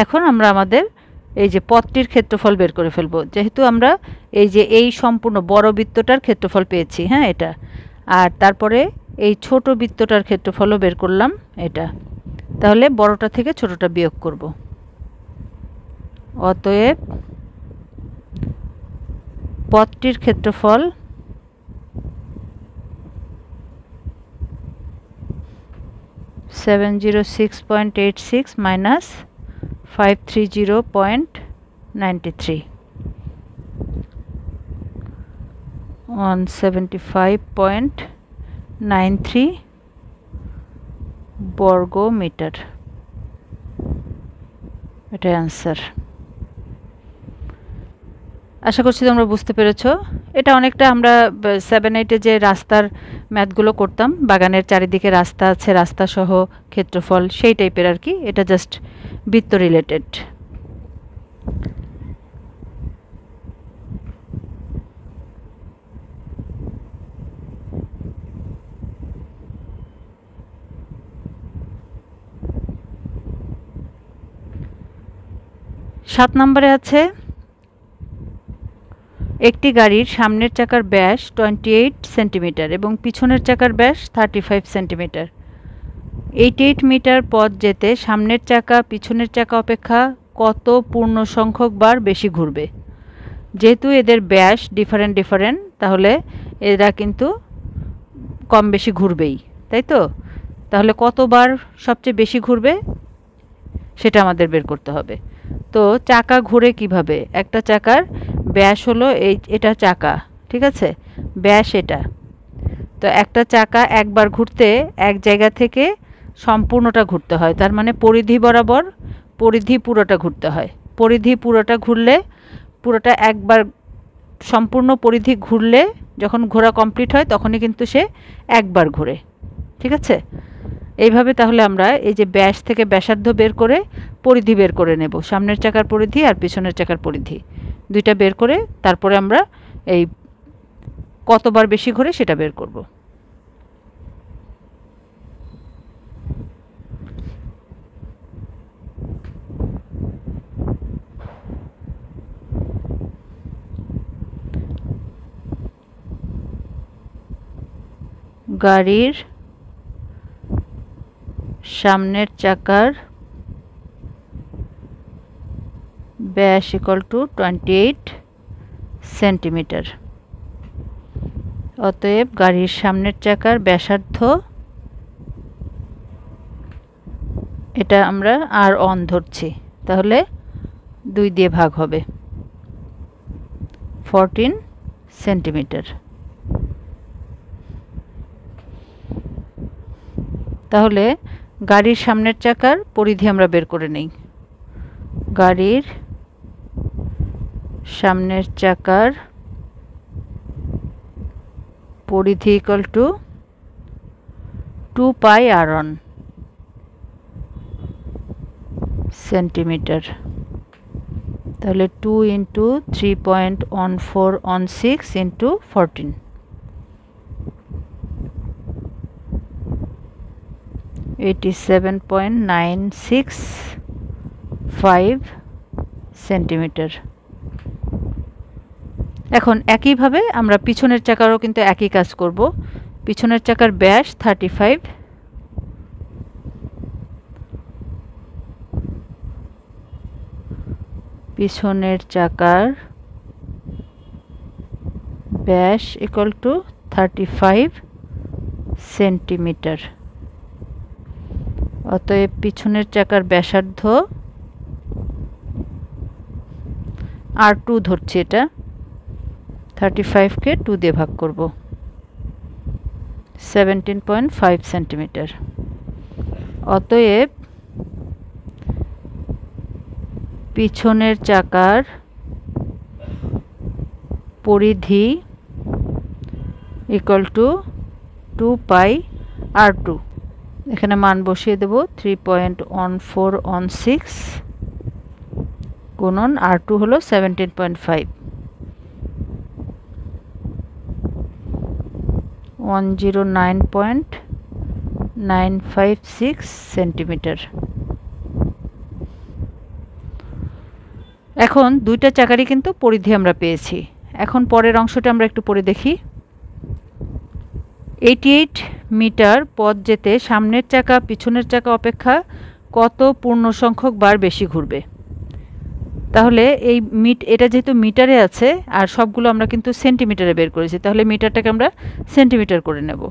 এখন আমরা আমাদের এই যে পথটির ক্ষেত্রফল বের করে ফেলবো, যেহেতু আমরা এই যে এই সম্পূর্ণ বড় বৃত্তটার ক্ষেত্রফল পেয়েছি, হ্যাঁ এটা, আর তারপরে এই ছোট বৃত্তটার ক্ষেত্রফলও বের করলাম এটা, তাহলে বড়টা থেকে ছোটটা বিয়োগ করব। অতএব পথটির ক্ষেত্রফল -706.86 530.93 175.93 বর্গ মিটার। এটাই আনসার। আশা করছি তোমরা বুঝতে পেরেছো। এটা অনেকটা আমরা 7-8-এ যে রাস্তার ম্যাথগুলো করতাম, বাগানের চারিদিকে রাস্তা আছে, রাস্তা সহ ক্ষেত্রফল, সেই টাইপের আর কি। এটা জাস্ট বৃত্ত রিলেটেড। সাত নম্বরে আছে একটি গাড়ির সামনের চাকার ব্যাস 28 সেন্টিমিটার এবং পিছনের চাকার ব্যাস 35 সেন্টিমিটার। 88 মিটার পথ যেতে সামনের চাকা পিছনের চাকা অপেক্ষা কত পূর্ণ সংখ্যক বার বেশি ঘুরবে? যেহেতু এদের ব্যাস ডিফারেন্ট, তাহলে এরা কিন্তু কম বেশি ঘুরবেই, তাই তো? তাহলে কতবার সবচেয়ে বেশি ঘুরবে সেটা আমাদের বের করতে হবে। তো চাকা ঘুরে কিভাবে? একটা চাকার ব্যাস হলো এটা চাকা, ঠিক আছে, ব্যাস এটা। তো একটা চাকা একবার ঘুরতে এক জায়গা থেকে সম্পূর্ণটা ঘুরতে হয়, তার মানে পরিধি বরাবর পরিধি পুরোটা ঘুরতে হয়। পরিধি পুরোটা ঘুরলে, পুরোটা একবার সম্পূর্ণ পরিধি ঘুরলে যখন ঘোরা কমপ্লিট হয় তখনই কিন্তু সে একবার ঘুরে, ঠিক আছে? এইভাবে তাহলে আমরা এই যে ব্যাস থেকে ব্যাসার্ধ বের করে পরিধি বের করে নেব, সামনের চাকার পরিধি আর পিছনের চাকার পরিধি দুইটা বের করে তারপরে আমরা এই কতবার বেশি ঘুরে সেটা বের করব। গাড়ির সামনের চাকার ব্যাস ইকুয়াল টু 28 সেন্টিমিটার। অতএব গাড়ির সামনের চাকার ব্যাসার্ধ, এটা আমরা R1 ধরছি, তাহলে 2 দিয়ে ভাগ হবে, 14 সেন্টিমিটার। তাহলে গাড়ির সামনের চাকার পরিধি আমরা বের করে নেই। গাড়ির সামনের চাকার পরিধি equal to 2 pi R1 centimetre. তাহলে 2 ইন্টু 3.1416 ইন্টু 14, 87.965 সেন্টিমিটার। এখন একইভাবে আমরা পিছনের চাকারও কিন্তু একই কাজ করব। পিছনের চাকার ব্যাস 35, পিছনের চাকার ব্যাস ইকুয়াল টু 35 সেন্টিমিটার। অতএব পিছনের চাকার ব্যাসার্ধ R2 ধরছি, এটা 35কে 2 দিয়ে ভাগ করব, 17.5 সেন্টিমিটার। অতএব পিছনের চাকার পরিধি ইকুয়াল টু 2 পাই R2। এখানে মান বসিয়ে দেব 3.1416 গুণন R2 হলো 17.5, 109.956 সেন্টিমিটার। এখন দুইটা চাকারই কিন্তু পরিধি আমরা পেয়েছি। এখন পরের অংশটা আমরা একটু পড়ে দেখি। 88 মিটার পথ যেতে সামনের চাকা পিছনের চাকা অপেক্ষা কত পূর্ণ সংখ্যক বার বেশি ঘুরবে? তাহলে এই এটা যেহেতু মিটারে আছে আর সবগুলো আমরা কিন্তু সেন্টিমিটারে বের করেছি, তাহলে মিটারটাকে আমরা সেন্টিমিটার করে নেব।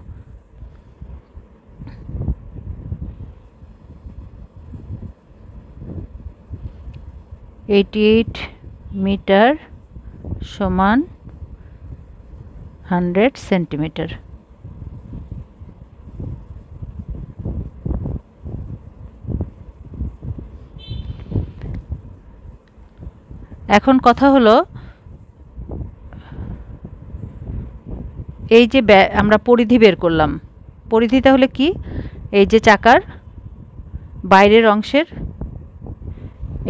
$88 মিটার সমান 100 সেন্টিমিটার। এখন কথা হলো, এই যে আমরা পরিধি বের করলাম, পরিধি তাহলে কি? এই যে চাকার বাইরের অংশের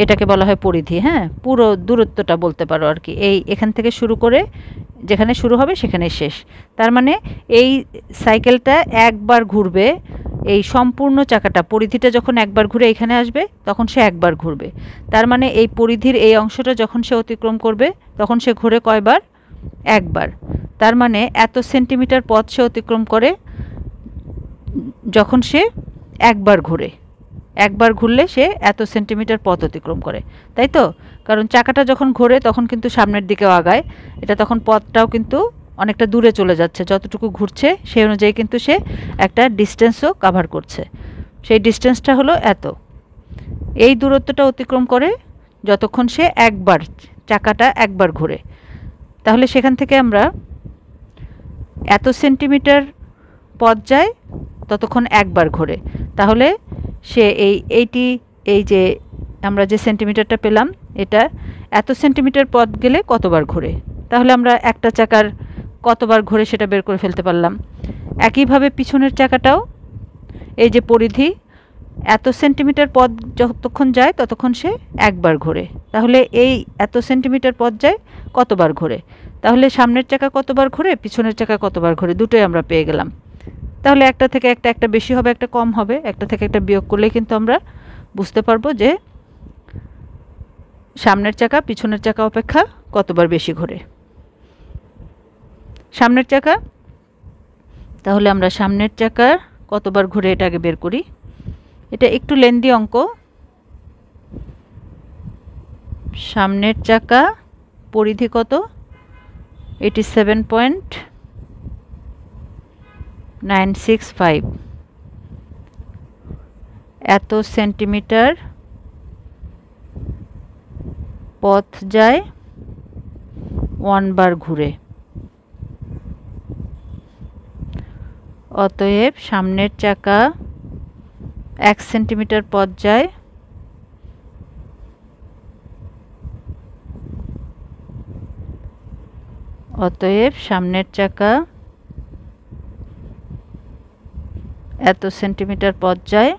এটাকে বলা হয় পরিধি। হ্যাঁ, পুরো দূরত্বটা বলতে পারো আর কি, এই এখান থেকে শুরু করে যেখানে শুরু হবে সেখানে শেষ। তার মানে এই সাইকেলটা একবার ঘুরবে, এই সম্পূর্ণ চাকাটা পরিধিটা যখন একবার ঘুরে এখানে আসবে তখন সে একবার ঘুরবে। তার মানে এই পরিধির এই অংশটা যখন সে অতিক্রম করবে তখন সে ঘুরে কয়বার? একবার। তার মানে এত সেন্টিমিটার পথ সে অতিক্রম করে যখন সে একবার ঘুরে। একবার ঘুরলে সে এত সেন্টিমিটার পথ অতিক্রম করে, তাই তো? কারণ চাকাটা যখন ঘোরে তখন কিন্তু সামনের দিকেও আগায়, এটা তখন পথটাও কিন্তু অনেকটা দূরে চলে যাচ্ছে, যতটুকু ঘুরছে সেই অনুযায়ী কিন্তু সে একটা ডিস্টেন্সও কভার করছে। সেই ডিস্টেন্সটা হলো এত। এই দূরত্বটা অতিক্রম করে যতক্ষণ সে একবার চাকাটা একবার ঘুরে। তাহলে সেখান থেকে আমরা এত সেন্টিমিটার পথ যায় ততক্ষণ একবার ঘোরে। তাহলে সে এই যে আমরা যে সেন্টিমিটারটা পেলাম, এটা এত সেন্টিমিটার পথ গেলে কতবার ঘোরে, তাহলে আমরা একটা চাকার কতবার ঘোরে সেটা বের করে ফেলতে পারলাম। একইভাবে পিছনের চাকাটাও এই যে পরিধি, এত সেন্টিমিটার পথ যতক্ষণ যায় ততক্ষণ সে একবার ঘোরে। তাহলে এই এত সেন্টিমিটার পথ যায় কতবার ঘোরে, তাহলে সামনের চাকা কতবার ঘোরে পিছনের চাকা কতবার ঘোরে, দুটোই আমরা পেয়ে গেলাম। তাহলে একটা থেকে একটা বেশি হবে একটা কম হবে, একটা থেকে একটা বিয়োগ করলে কিন্তু আমরা বুঝতে পারবো যে সামনের চাকা পিছনের চাকা অপেক্ষা কতবার বেশি ঘোরে। সামনের চাকা, তাহলে আমরা সামনের চাকা কতবার ঘুরে এটা আগে বের করি। এটা একটু লেন্দি অঙ্ক। সামনের চাকা পরিধি কত? 87.965, এত সেন্টিমিটার পথ যায় 1 বার ঘুরে। অতএব সামনের চাকা 1 সেন্টিমিটার পথ যায় অতএব সামনের চাকা এত সেন্টিমিটার পথ যায়,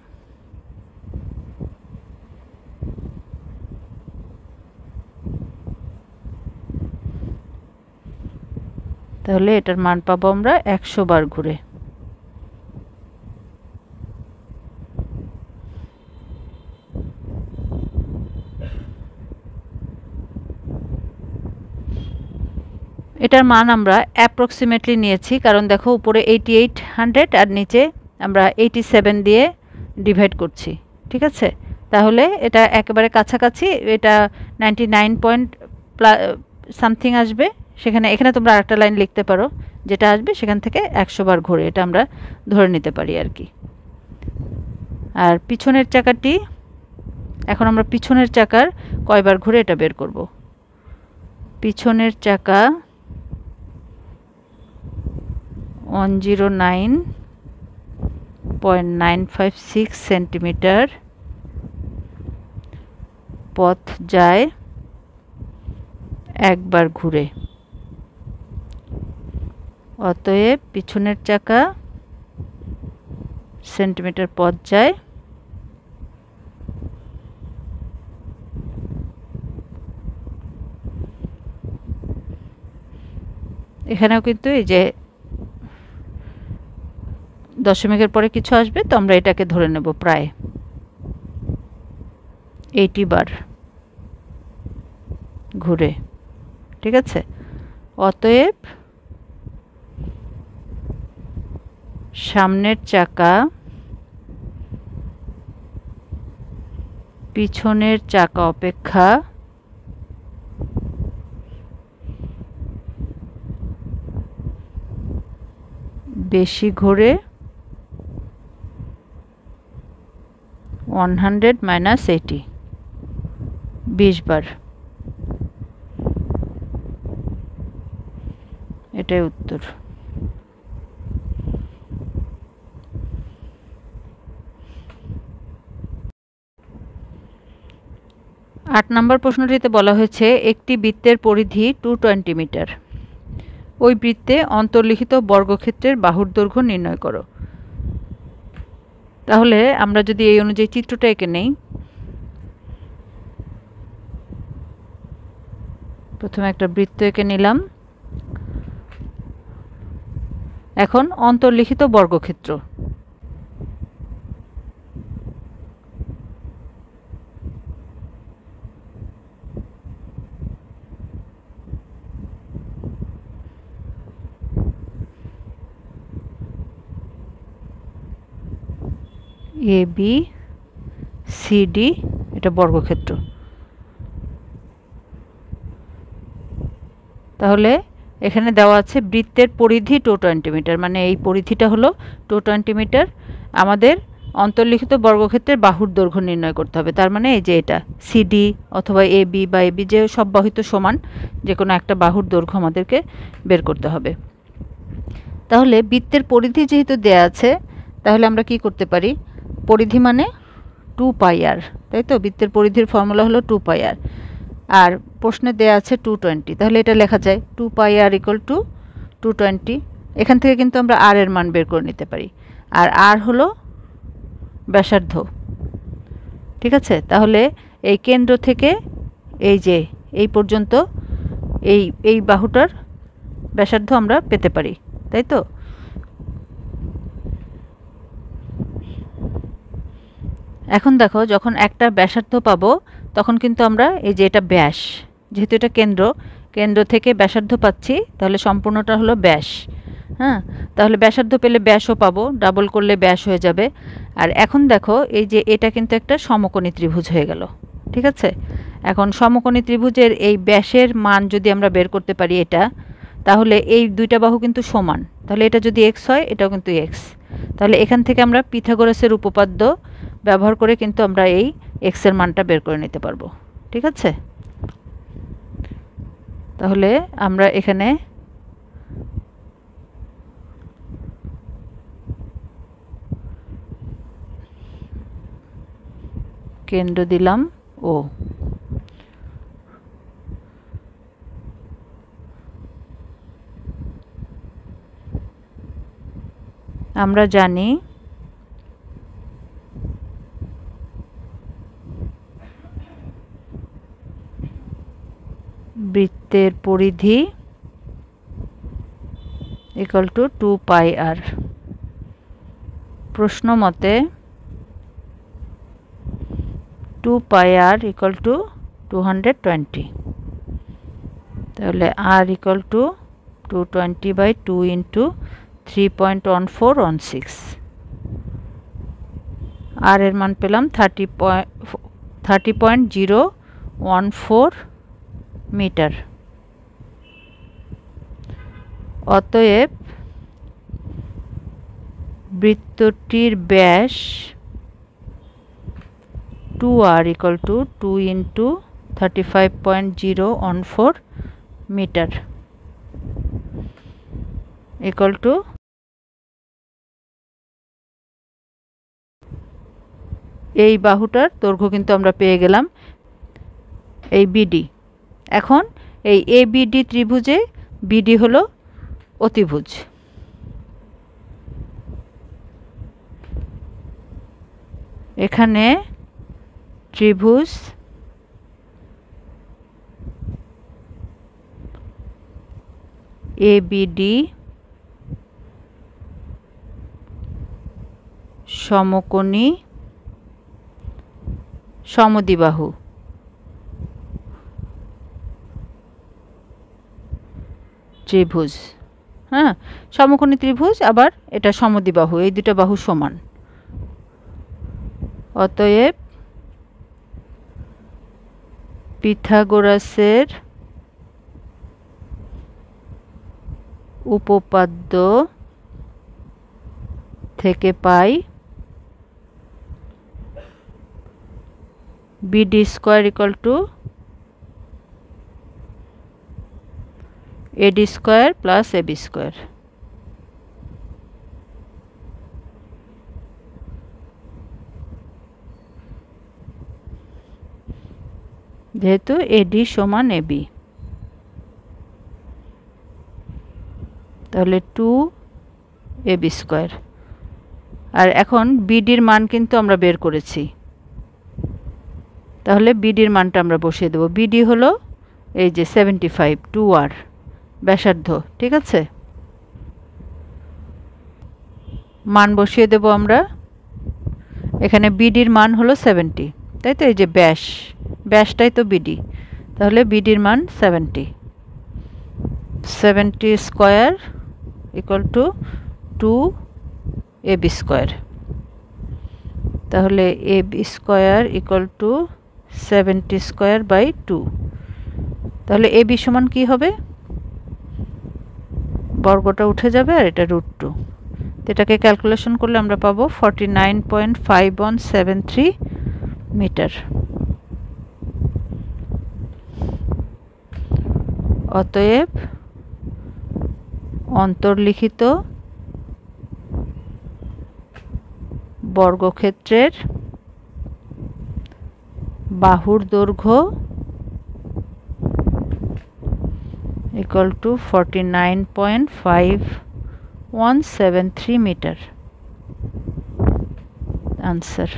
তাহলে এটার মান পাবো আমরা 100 বার ঘুরে। এটার মান আমরা অ্যাপ্রক্সিমেটলি নিয়েছি, কারণ দেখো উপরে 8800 আর নিচে আমরা 87 দিয়ে ডিভাইড করছি। ঠিক আছে, তাহলে এটা একেবারে কাছাকাছি, এটা 99 পয়েন্ট সামথিং আসবে। এখানে তোমরা আরেকটা লাইন লিখতে পারো, যেটা আসবে সেখান থেকে 100 বার ঘুরে, এটা আমরা ধরে নিতে পারি আর কি। আর পিছনের চাকাটি, এখন আমরা পিছনের চাকার কয়বার ঘুরে এটা বের করব। পিছনের চাকা 109.956 সেন্টিমিটার পথ যায় একবার ঘুরে, অতএব পিছনের চাকা সেন্টিমিটার পথ যায় এখানেও কিন্তু এই যে দশমিকের পরে কিছু আসবে, তো আমরা এটাকে ধরে নেব প্রায় 80 বার ঘুরে। ঠিক আছে, অতএব সামনের চাকা পিছনের চাকা অপেক্ষা বেশি ঘোরে 100 - 80, 20 বার। এটাই উত্তর। 8 নম্বর প্রশ্নটিতে বলা হয়েছে একটি বৃত্তের পরিধি 220 মিটার, ওই বৃত্তে অন্তর্লিখিত বর্গক্ষেত্রের বাহুর দৈর্ঘ্য নির্ণয় করো। তাহলে আমরা যদি এই অনুযায়ী চিত্রটা এঁকে নেই, প্রথমে একটা বৃত্ত এঁকে নিলাম। এখন অন্তর্লিখিত বর্গক্ষেত্র, ABCD, এটা বর্গক্ষেত্র। তাহলে এখানে দেওয়া আছে বৃত্তের পরিধি 220 মিটার, মানে এই পরিধিটা হলো 220 মিটার। আমাদের অন্তর্লিখিত বর্গক্ষেত্রের বাহুর দৈর্ঘ্য নির্ণয় করতে হবে। তার মানে এই যে এটা CD অথবা AB বা AB, যে সব বাহুই তো সমান, যে কোনো একটা বাহুর দৈর্ঘ্য আমাদেরকে বের করতে হবে। তাহলে বৃত্তের পরিধি যেহেতু দেয়া আছে, তাহলে আমরা কি করতে পারি, পরিধি মানে 2πr, তাই তো? বৃত্তের পরিধির ফর্মুলা হলো 2πr, আর প্রশ্নে দেয়া আছে 220, তাহলে এটা লেখা যায় 2πr = 220। এখান থেকে কিন্তু আমরা r এর মান বের করে নিতে পারি, আর r হলো ব্যাসার্ধ। ঠিক আছে, তাহলে এই কেন্দ্র থেকে এই যে এই পর্যন্ত এই বাহুটার ব্যাসার্ধ আমরা পেতে পারি, তাই তো? এখন দেখো, যখন একটা ব্যাসার্ধ পাবো তখন কিন্তু আমরা এই যে এটা ব্যাস, যেহেতু এটা কেন্দ্র থেকে ব্যাসার্ধ পাচ্ছি, তাহলে সম্পূর্ণটা হলো ব্যাস। হ্যাঁ, তাহলে ব্যাসার্ধ পেলে ব্যাসও পাবো, ডাবল করলে ব্যাস হয়ে যাবে। আর এখন দেখো এই যে এটা কিন্তু একটা সমকোণী ত্রিভুজ হয়ে গেল। ঠিক আছে, এখন সমকোণী ত্রিভুজের এই ব্যাসের মান যদি আমরা বের করতে পারি এটা, তাহলে এই দুইটা বাহু কিন্তু সমান, তাহলে এটা যদি x হয় এটাও কিন্তু x। তাহলে এখান থেকে আমরা পিথাগোরাসের উপপাদ্য ব্যবহার করে কিন্তু আমরা এই x এর মানটা বের করে নিতে পারবো। ঠিক আছে, তাহলে আমরা এখানে কেন্দ্র দিলাম O। আমরা জানি বৃত্তের পরিধি = 2πr। প্রশ্ন মতে 2πr = 220, তাহলে r = 220/2 ইন্টু 3.1416 আর এর মান পেলাম 30.014 মিটার। অতএব বৃত্তটির ব্যাস 2r equal to 2 into 35.014 metre equal to এই বাহুটার দৈর্ঘ্য কিন্তু আমরা পেয়ে গেলাম এই বিডি। এখন এই এবিডি ত্রিভুজে বিডি হলো অতিভুজ। এখানে ত্রিভুজ এবিডি সমকোণী সমদ্বিবাহু। ত্রিভুজ, হ্যাঁ, সমকোণী ত্রিভুজ, আবার এটা সমদ্বিবাহু, এই দুটো বাহু সমান। অতএব পিথাগোরাসের উপপাদ্য থেকে পাই BD square equal to AD square plus AB square. যেহেতু এডি সমান এবি, তাহলে 2 এবি স্কয়ার। আর এখন বিডির মান কিন্তু আমরা বের করেছি, তাহলে বিডির মানটা আমরা বসিয়ে দেব। বিডি হলো এই যে 75, 2r ব্যাসার্ধ, ঠিক আছে। মান বসিয়ে দেব আমরা। এখানে বিডির মান হলো 70, তাই তো, এই যে ব্যাসটাই তো বিডি, তাহলে বিডির মান 70 square equal to 2 AB square. তাহলে AB square equal to 70 square by 2। তাহলে এবি সমান কি হবে, বর্গটা উঠে যাবে আর এটা √2। এটাকে ক্যালকুলেশন করলে আমরা পাবো 49.5173 মিটার। অতএব অন্তর্লিখিত বর্গক্ষেত্রের বাহুর দৈর্ঘ্য equal to 49.5173 মিটার। আনসার।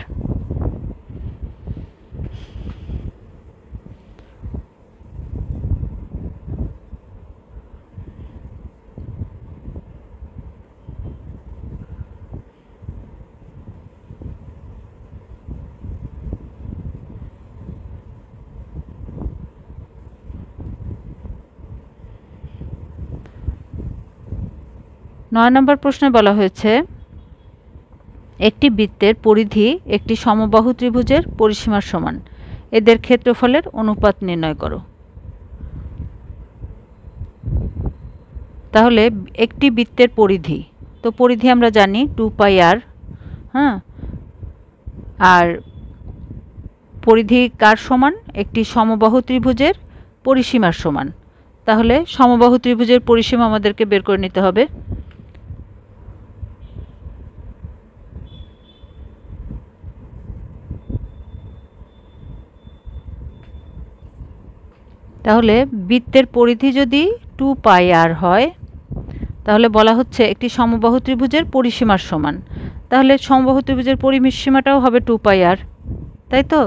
নয় নম্বর প্রশ্নে বলা হয়েছে একটি বৃত্তের পরিধি একটি সমবাহু ত্রিভুজের পরিসীমার সমান, এদের ক্ষেত্রফলের অনুপাত নির্ণয় করো। তাহলে একটি বৃত্তের পরিধি, তো পরিধি আমরা জানি 2πr, হ্যাঁ, আর পরিধি কার সমান, একটি সমবাহু ত্রিভুজের পরিসীমার সমান। তাহলে সমবাহু ত্রিভুজের পরিসীমা আমাদেরকে বের করে নিতে হবে। তাহলে বৃত্তের পরিধি যদি 2πr হয়, তাহলে বলা হচ্ছে একটি সমবাহু ত্রিভুজের পরিসীমার সমান। তাহলে সমবাহু ত্রিভুজের পরিসীমাটাও হবে 2πr, তাই তো।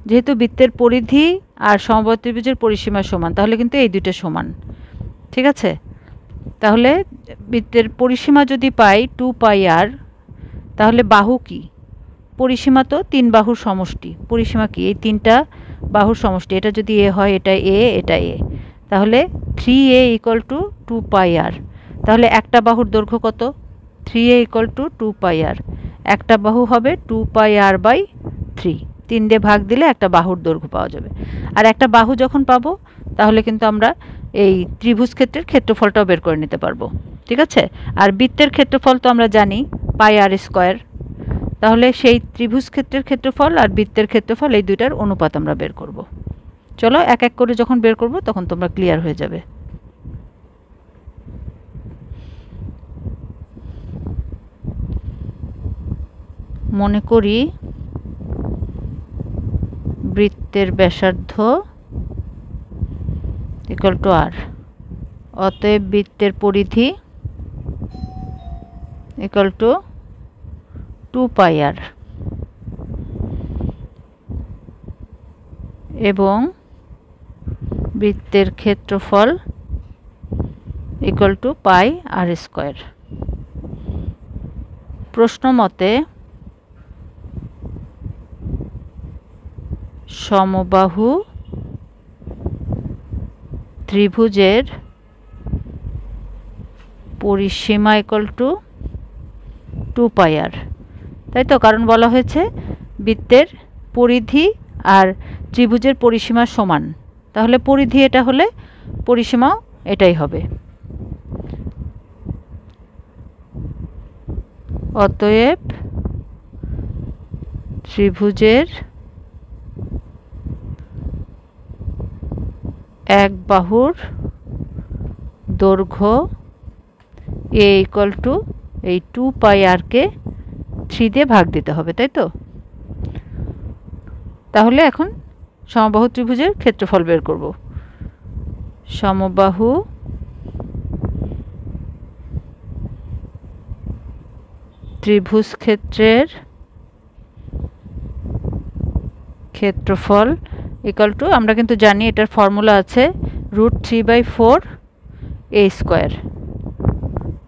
যেহেতু বৃত্তের পরিধি আর সমবাহু ত্রিভুজের পরিসীমার সমান, তাহলে কিন্তু এই দুটো সমান, ঠিক আছে। তাহলে বৃত্তের পরিসীমা যদি পাই 2πr, তাহলে বাহু কি, পরিসীমা তো 3 বাহুর সমষ্টি। পরিসীমা কি, এই 3টা বাহুর সমষ্টি। এটা যদি এ হয়, এটা এ, এটা এ, তাহলে 3a ইকুয়াল টু 2 পাই আর। তাহলে একটা বাহুর দৈর্ঘ্য কত? 3a ইকুয়াল টু 2 পাই আর। একটা বাহু হবে 2 পাই আর বাই 3। 3 দিয়ে ভাগ দিলে একটা বাহুর দৈর্ঘ্য পাওয়া যাবে। আর একটা বাহু যখন পাবো তাহলে কিন্তু আমরা এই ত্রিভুজ ক্ষেত্রের ক্ষেত্রফলটাও বের করে নিতে পারবো। ঠিক আছে? আর বৃত্তের ক্ষেত্রফল তো আমরা জানি পাই আর স্কোয়ার। তাহলে সেই ত্রিভুজ ক্ষেত্রের ক্ষেত্রফল আর বৃত্তের ক্ষেত্রফল এই দুইটার অনুপাত আমরা বের করব। চলো এক এক করে যখন বের করব তখন তোমরা ক্লিয়ার হয়ে যাবে। মনে করি বৃত্তের ব্যাসার্ধ ইকুয়াল টু আর। অতএব বৃত্তের পরিধি ইকুয়াল টু 2 পাই আর এবং বৃত্তের ক্ষেত্রফল equal to pi r square. প্রশ্ন মতে সমবাহু ত্রিভুজের পরিসীমা ইকুয়াল টু 2 পাই আর। তাই তো? কারণ বলা হয়েছে বৃত্তের পরিধি আর ত্রিভুজের পরিসীমা সমান, তাহলে পরিধি এটা হলে পরিসীমাও এটাই হবে। অতএব ত্রিভুজের এক বাহুর দৈর্ঘ্য এ ইকুয়াল টু এই 2 পাই আর কে 3 দিয়ে ভাগ দিতে হবে, তাই তো? তাহলে এখন সমবাহু ত্রিভুজের ক্ষেত্রফল বের করব। সমবাহু ত্রিভুজ ক্ষেত্রের ক্ষেত্রফল ইকুয়াল টু, আমরা কিন্তু জানি এটার ফর্মুলা আছে √3/4 a স্কোয়ার।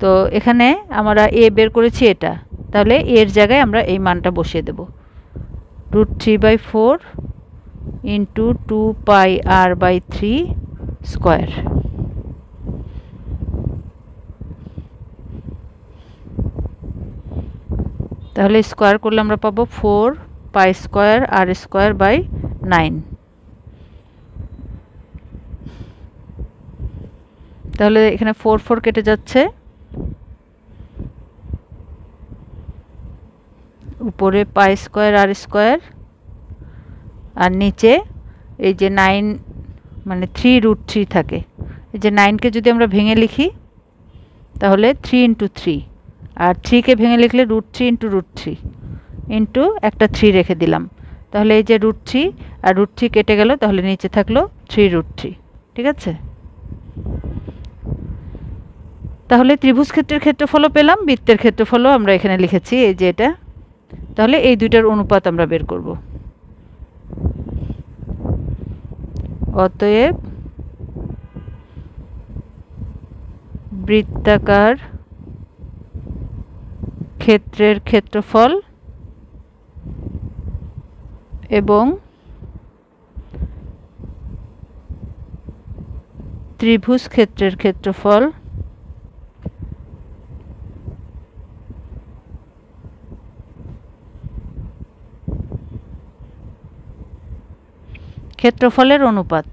তো এখানে আমরা এ বের করেছি এটা, তাহলে এর জায়গায় আমরা এই মানটা বসিয়ে দেব। √3/4 into 2 pi r by 3 square. তাহলে স্কোয়ার করলে আমরা পাবো 4 pi square r square by 9। তাহলে এখানে 4 4 কেটে যাচ্ছে, উপরে পাই স্কোয়ার আর স্কোয়ার, আর নিচে এই যে 9 মানে 3√3 থাকে। এই যে 9কে যদি আমরা ভেঙে লিখি তাহলে 3 ইন্টু 3, আর 3কে ভেঙে লিখলে √3 ইন্টু √3 ইন্টু একটা 3 রেখে দিলাম। তাহলে এই যে √3 আর √3 কেটে গেল, তাহলে নিচে থাকলো 3√3। ঠিক আছে? তাহলে ত্রিভুজ ক্ষেত্রের ক্ষেত্রফলও পেলাম, বৃত্তের ক্ষেত্রফলও আমরা এখানে লিখেছি এই যে এটা। তাহলে এই দুইটার অনুপাত আমরা বের করব। অতএব বৃত্তাকার ক্ষেত্রের ক্ষেত্রফল এবং ত্রিভুজ ক্ষেত্রের ক্ষেত্রফল ক্ষেত্রফলের অনুপাত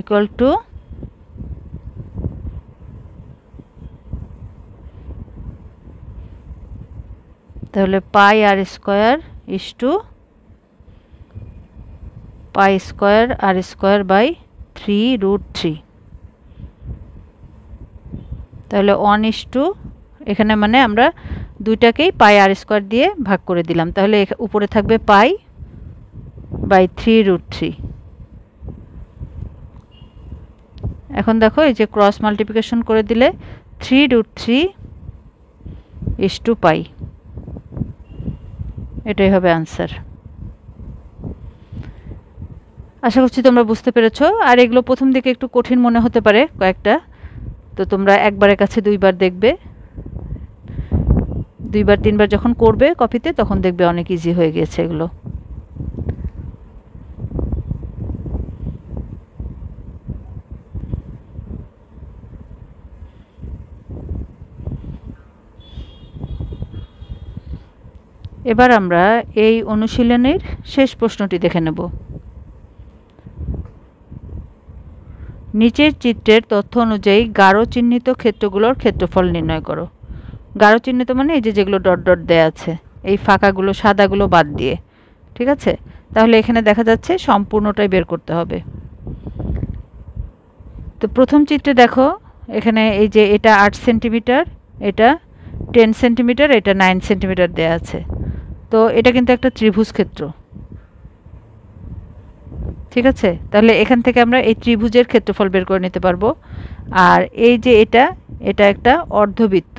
ইকুয়াল টু তাহলে pi r square is to pi square r square by 3√3। তাহলে 1:, এখানে মানে আমরা দুইটাকেই পাই আর স্কোয়ার দিয়ে ভাগ করে দিলাম, তাহলে উপরে থাকবে পাই বাই 3√3। এখন দেখো এই যে ক্রস মাল্টিপ্লিকেশন করে দিলে 3√3 ইস টু পাই, এটাই হবে আনসার। আশা করছি তোমরা বুঝতে পেরেছো। আর এগুলো প্রথম দিকে একটু কঠিন মনে হতে পারে কয়েকটা, তো তোমরা একবারের কাছে দুইবার দেখবে, 2বার 3বার যখন করবে কপিতে তখন দেখবে অনেক ইজি হয়ে গিয়েছে এগুলো। এবার আমরা এই অনুশীলনের শেষ প্রশ্নটি দেখে নেব। নিচের চিত্রের তথ্য অনুযায়ী গাঢ় চিহ্নিত ক্ষেত্রগুলোর ক্ষেত্রফল নির্ণয় করো। গাঢ় চিহ্নিত মানে এই যে যেগুলো ডট ডট দেয়া আছে, এই ফাঁকাগুলো সাদাগুলো বাদ দিয়ে, ঠিক আছে? তাহলে এখানে দেখা যাচ্ছে সম্পূর্ণটাই বের করতে হবে। তো প্রথম চিত্রে দেখো এখানে এই যে এটা 8 সেন্টিমিটার, এটা 10 সেন্টিমিটার, এটা 9 সেন্টিমিটার দেয়া আছে। তো এটা কিন্তু একটা ত্রিভুজ ক্ষেত্র, ঠিক আছে? তাহলে এখান থেকে আমরা এই ত্রিভুজের ক্ষেত্রফল বের করে নিতে পারবো। আর এই যে এটা একটা অর্ধবৃত্ত,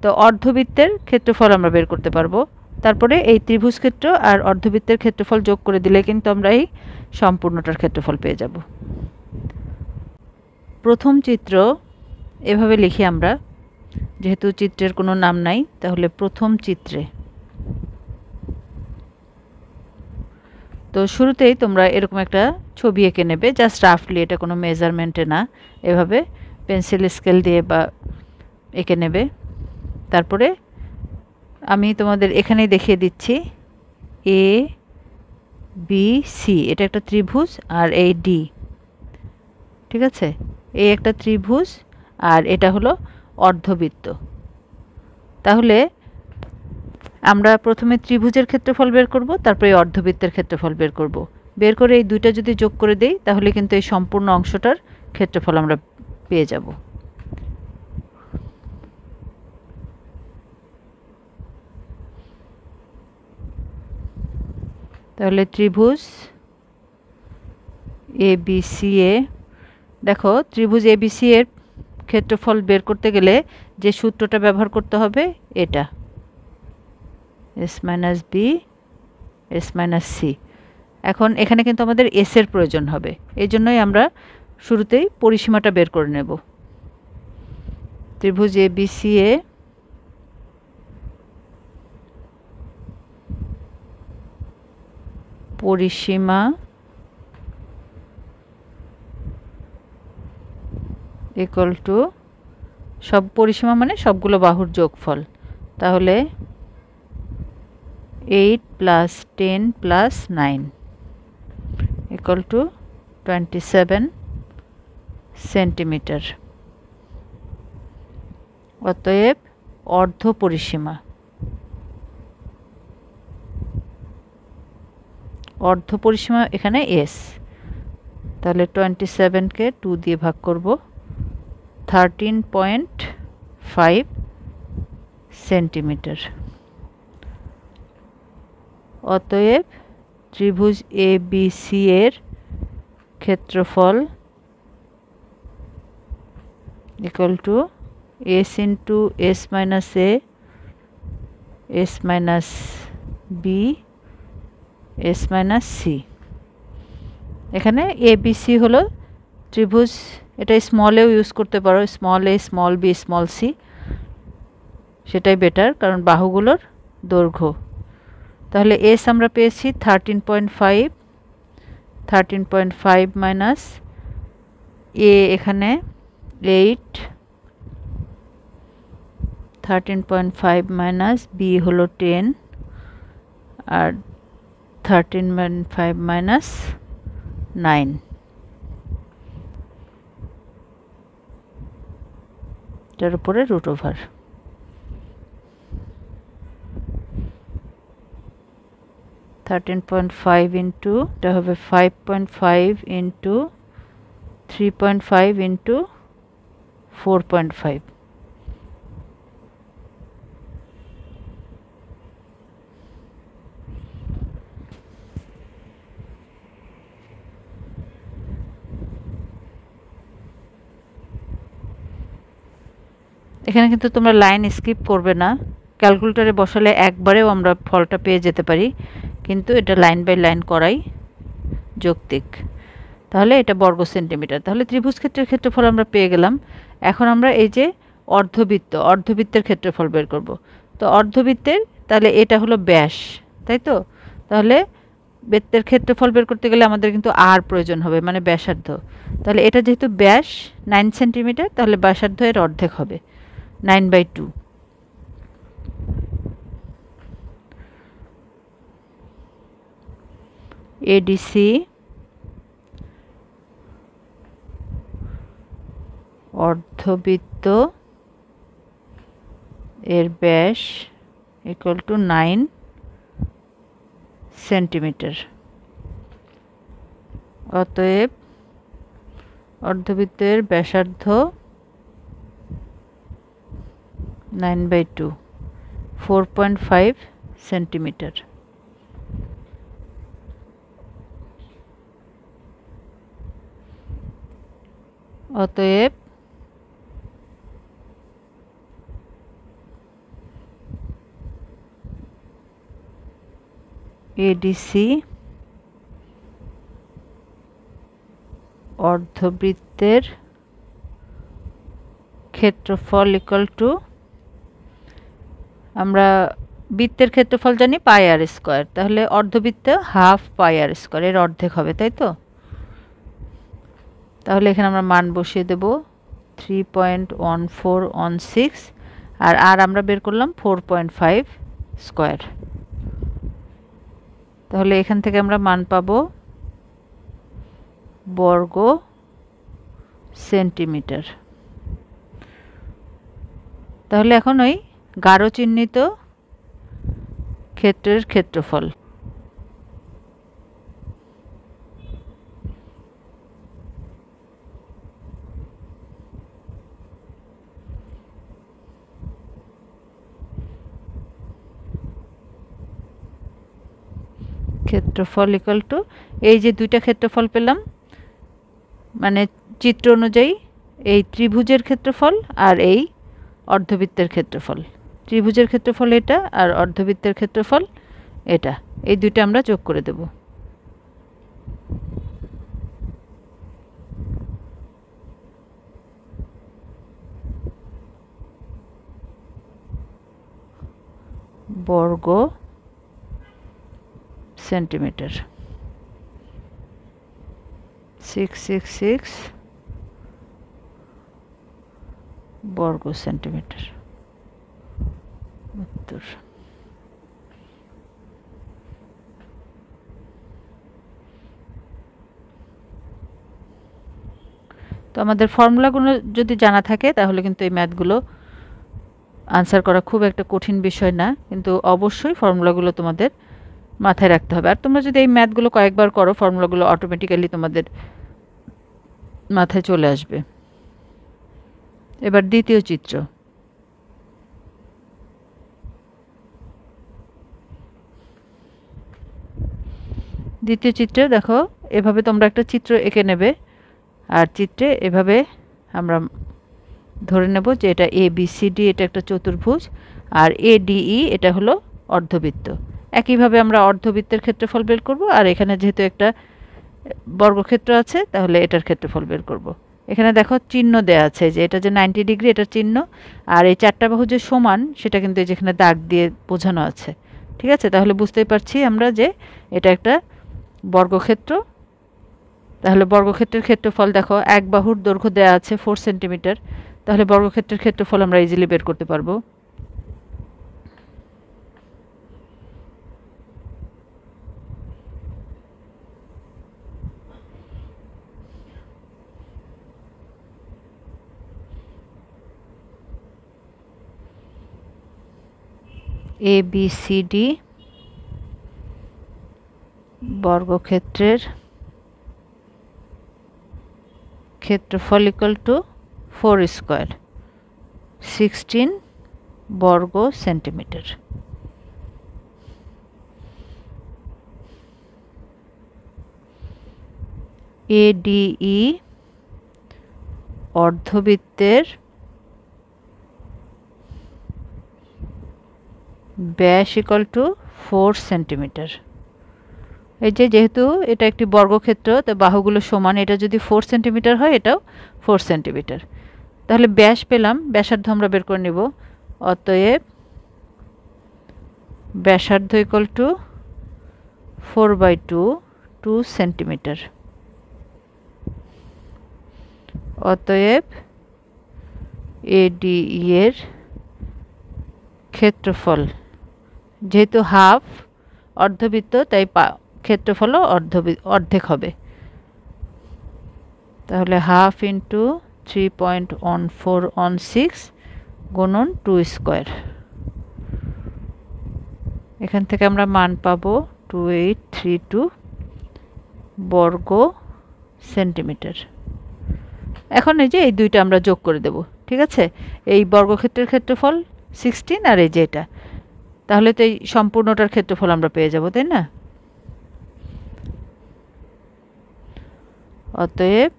তো অর্ধবৃত্তের ক্ষেত্রফল আমরা বের করতে পারবো। তারপরে এই ত্রিভুজ ক্ষেত্র আর অর্ধবৃত্তের ক্ষেত্রফল যোগ করে দিলে কিন্তু আমরা এই সম্পূর্ণটার ক্ষেত্রফল পেয়ে যাব। প্রথম চিত্র এভাবে লিখি আমরা, যেহেতু চিত্রের কোনো নাম নাই, তাহলে প্রথম চিত্রে। তো শুরুতেই তোমরা এরকম একটা ছবি এঁকে নেবে, জাস্ট রাফলি, এটা কোনো মেজারমেন্টে না, এভাবে পেন্সিল স্কেল দিয়ে বা এঁকে নেবে। তারপরে আমি তোমাদের এখানেই দেখিয়ে দিচ্ছি এ বি সি, এটা একটা ত্রিভুজ, আর এই ডি, ঠিক আছে? এই একটা ত্রিভুজ আর এটা হলো অর্ধবৃত্ত। তাহলে আমরা প্রথমে ত্রিভুজের ক্ষেত্রফল বের করব, তারপরে এই অর্ধবৃত্তের ক্ষেত্রফল বের করব। বের করে এই দুইটা যদি যোগ করে দেই তাহলে কিন্তু এই সম্পূর্ণ অংশটার ক্ষেত্রফল আমরা পেয়ে যাব। তাহলে ত্রিভুজ এবিসি এ, দেখো ত্রিভুজ এবিসি এর ক্ষেত্রফল বের করতে গেলে যে সূত্রটা ব্যবহার করতে হবে এটা, S minus B S minus C. এখন এখানে কিন্তু আমাদের এস এর প্রয়োজন হবে, এই জন্যই আমরা শুরুতেই পরিসীমাটা বের করে নেব। ত্রিভুজ এবিসি এ পরিসীমা ইকুয়াল টু, সব পরিসীমা মানে সবগুলো বাহুর যোগফল, তাহলে 8 + 10 + 9 ইকুয়াল টু 27 সেন্টিমিটার। অতএব অর্ধ পরিসীমা, অর্ধ পরিসীমা এখানে এস, তাহলে 27কে 2 দিয়ে ভাগ করব, 13.5 সেন্টিমিটার। অতএব ত্রিভুজ এবিসি এর ক্ষেত্রফল equal to S into S minus A S minus B S minus C. এখানে এবিসি হলো ত্রিভুজ, এটা স্মলেও ইউজ করতে পারো, small A small B small C, সেটাই বেটার কারণ বাহুগুলোর দৈর্ঘ্য। তাহলে এস আমরা পেয়েছি 13.5 মাইনাস এ এখানে 8, 13.5 মাইনাস বি হলো 10, আর 13.5 মাইনাস 9, এটার উপরে √ওভার। ইন্টু এটা হবে 5.5 ইন্টু 3.5 ইন্টু 4.5। এখানে কিন্তু তোমরা লাইন স্কিপ করবে না, ক্যালকুলেটরে বসালে একবারেও আমরা ফলটা পেয়ে যেতে পারি, কিন্তু এটা লাইন বাই লাইন করাই যৌক্তিক। তাহলে এটা বর্গ সেন্টিমিটার। তাহলে ত্রিভুজ ক্ষেত্রের ক্ষেত্রফল আমরা পেয়ে গেলাম। এখন আমরা এই যে অর্ধবৃত্তের ক্ষেত্রফল বের করব। তো অর্ধবৃত্তের, তাহলে এটা হলো ব্যাস, তাই তো? তাহলে বৃত্তের ক্ষেত্রফল বের করতে গেলে আমাদের কিন্তু আর প্রয়োজন হবে, মানে ব্যাসার্ধ। তাহলে এটা যেহেতু ব্যাস 9 সেন্টিমিটার, তাহলে ব্যাসার্ধ এর অর্ধেক হবে 9/2। এডিসি অর্ধবৃত্ত এর ব্যাস ইকুয়াল টু 9 সেন্টিমিটার। অতএব অর্ধবৃত্তের ব্যাসার্ধ 9/2 4.5 সেন্টিমিটার। অতএব এডিসি অর্ধবৃত্তের ক্ষেত্রফল ইকুয়াল টু, আমরা বৃত্তের ক্ষেত্রফল জানি পাই আর স্কোয়ার, তাহলে অর্ধবৃত্ত হাফ পাই আর স্কোয়ার, এর অর্ধেক হবে, তাই তো? তাহলে এখানে আমরা মান বসিয়ে দেব 3.1416 আর আমরা বের করলাম 4.5 স্কোয়ার। তাহলে এখান থেকে আমরা মান পাবো বর্গ সেন্টিমিটার। তাহলে এখন ওই গাঢ় চিহ্নিত ক্ষেত্রের ক্ষেত্রফল, ক্ষেত্রফল ইকুয়াল টু, এই যে দুইটা ক্ষেত্রফল পেলাম মানে চিত্র অনুযায়ী এই ত্রিভুজের ক্ষেত্রফল আর এই অর্ধবৃত্তের ক্ষেত্রফল। ত্রিভুজের ক্ষেত্রফল এটা আর অর্ধবৃত্তের ক্ষেত্রফল এটা, এই দুইটা আমরা যোগ করে দেব। বর্গ সেন্টিমিটার 666 বর্গ সেন্টিমিটার উত্তর। তো আমাদের ফর্মুলাগুলো যদি জানা থাকে তাহলে কিন্তু এই ম্যাথগুলো আনসার করা খুব একটা কঠিন বিষয় না, কিন্তু অবশ্যই ফর্মুলাগুলো তোমাদের মাথায় রাখতে হবে। আর তোমরা যদি এই ম্যাথগুলো কয়েকবার করো ফর্মুলাগুলো অটোমেটিক্যালি তোমাদের মাথায় চলে আসবে। এবার দ্বিতীয় চিত্র। দ্বিতীয় চিত্রে দেখো এভাবে তোমরা একটা চিত্র এঁকে নেবে, আর চিত্রে এভাবে আমরা ধরে নেব যে এটা ABCD, এটা একটা চতুর্ভুজ, আর ADE এটা হলো অর্ধবৃত্ত। একইভাবে আমরা অর্ধবৃত্তের ক্ষেত্রফল বের করব, আর এখানে যেহেতু একটা বর্গক্ষেত্র আছে তাহলে এটার ক্ষেত্রফল বের করব। এখানে দেখো চিহ্ন দেয়া আছে যে এটা যে 90 ডিগ্রি এটার চিহ্ন, আর এই চারটা বাহু যে সমান সেটা কিন্তু যেখানে দাগ দিয়ে বোঝানো আছে। ঠিক আছে, তাহলে বুঝতেই পারছি আমরা যে এটা একটা বর্গক্ষেত্র। তাহলে বর্গক্ষেত্রের ক্ষেত্রফল দেখো এক বাহুর দৈর্ঘ্য দেয়া আছে 4 সেন্টিমিটার, তাহলে বর্গক্ষেত্রের ক্ষেত্রফল আমরা ইজিলি বের করতে পারবো। ABCD বর্গক্ষেত্রের ক্ষেত্রফল ইকুয়াল টু 4 স্কোয়ার 16 বর্গ সেন্টিমিটার। ADE অর্ধবৃত্তের ব্যাস ইকুয়াল টু 4 সেন্টিমিটার। এই যে যেহেতু এটা একটি বর্গক্ষেত্র তো বাহুগুলো সমান, এটা যদি 4 সেন্টিমিটার হয় এটাও 4 সেন্টিমিটার। তাহলে ব্যাস পেলাম, ব্যাসার্ধ আমরা বের করে নেব। অতএব ব্যাসার্ধ ইকুয়াল টু 4/2 2 সেন্টিমিটার। অতএব ADE এর ক্ষেত্রফল, যেহেতু হাফ অর্ধবৃত্ত তাই ক্ষেত্রফলও অর্ধেক হবে। তাহলে 1/2 ইন্টু 3.1416 গুণন 2 স্কোয়ার। এখান থেকে আমরা মান পাবো 2832 বর্গ সেন্টিমিটার। এখন এই যে এই দুইটা আমরা যোগ করে দেব, ঠিক আছে? এই বর্গক্ষেত্রের ক্ষেত্রফল 16 আর এই যে এটা, তাহলে তো এই সম্পূর্ণটার ক্ষেত্রফল আমরা পেয়ে যাব, তাই না? অতএব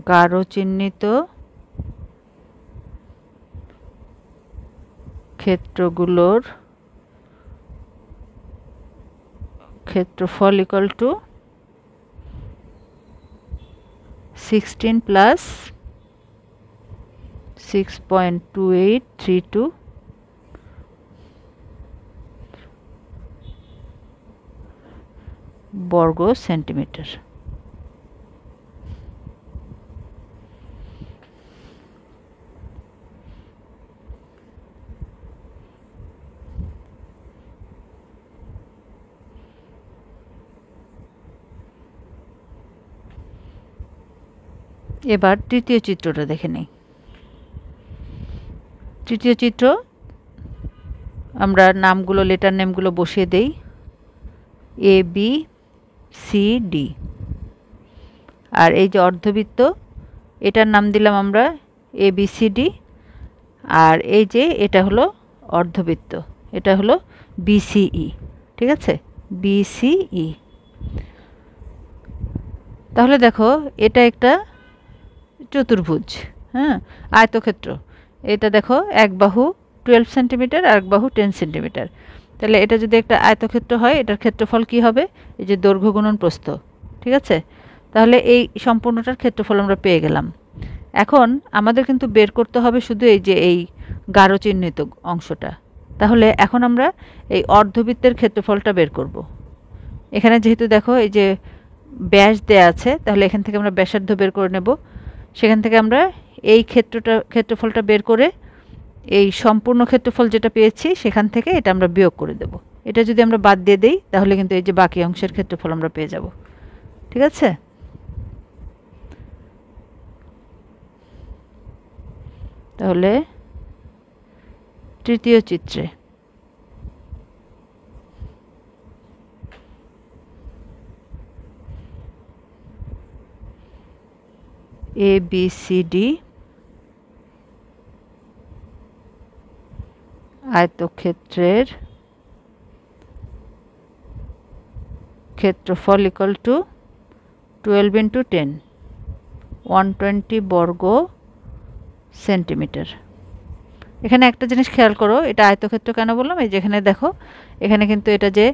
গাঢ় চিহ্নিত ক্ষেত্রগুলোর ক্ষেত্রফল ইকুয়াল টু 16 প্লাস 6.2832 বর্গ সেন্টিমিটার। এবার তৃতীয় চিত্রটা দেখে নেই। তৃতীয় চিত্র, আমরা নামগুলো, লেটার নেমগুলো বসিয়ে দেই। A B C D. আর এই যে অর্ধবৃত্ত, এটার নাম দিলাম আমরা এ বি সি ডি। আর এই যে এটা হলো অর্ধবৃত্ত, এটা হলো বিসিই, ঠিক আছে? বিসিই। তাহলে দেখো, এটা একটা চতুর্ভুজ, হ্যাঁ, আয়তক্ষেত্র। এটা দেখো, এক বাহু 12 সেন্টিমিটার আর এক বাহু 10 সেন্টিমিটার। তাহলে এটা যদি একটা আয়তক্ষেত্র হয়, এটার ক্ষেত্রফল কি হবে? এই যে দৈর্ঘ্য গুণন প্রস্থ, ঠিক আছে? তাহলে এই সম্পূর্ণটার ক্ষেত্রফল আমরা পেয়ে গেলাম। এখন আমাদের কিন্তু বের করতে হবে শুধু এই যে এই গাঢ় চিহ্নিত অংশটা। তাহলে এখন আমরা এই অর্ধবৃত্তের ক্ষেত্রফলটা বের করব। এখানে যেহেতু দেখো এই যে ব্যাস দেয়া আছে, তাহলে এখান থেকে আমরা ব্যাসার্ধ বের করে নেব। সেখান থেকে আমরা এই ক্ষেত্রফলটা বের করে এই সম্পূর্ণ ক্ষেত্রফল যেটা পেয়েছি সেখান থেকে এটা আমরা বিয়োগ করে দেব। এটা যদি আমরা বাদ দিয়ে দেই, তাহলে কিন্তু এই যে বাকি অংশের ক্ষেত্রফল আমরা পেয়ে যাব, ঠিক আছে? তাহলে তৃতীয় চিত্রে এ বি সি ডি আয়তক্ষেত্রের ক্ষেত্রফল ইকুয়াল টু 12 ইন্টু 10, 120 বর্গ সেন্টিমিটার। এখানে একটা জিনিস খেয়াল করো, এটা আয়তক্ষেত্র কেন বললাম? এই যেখানে দেখো, এখানে কিন্তু এটা যে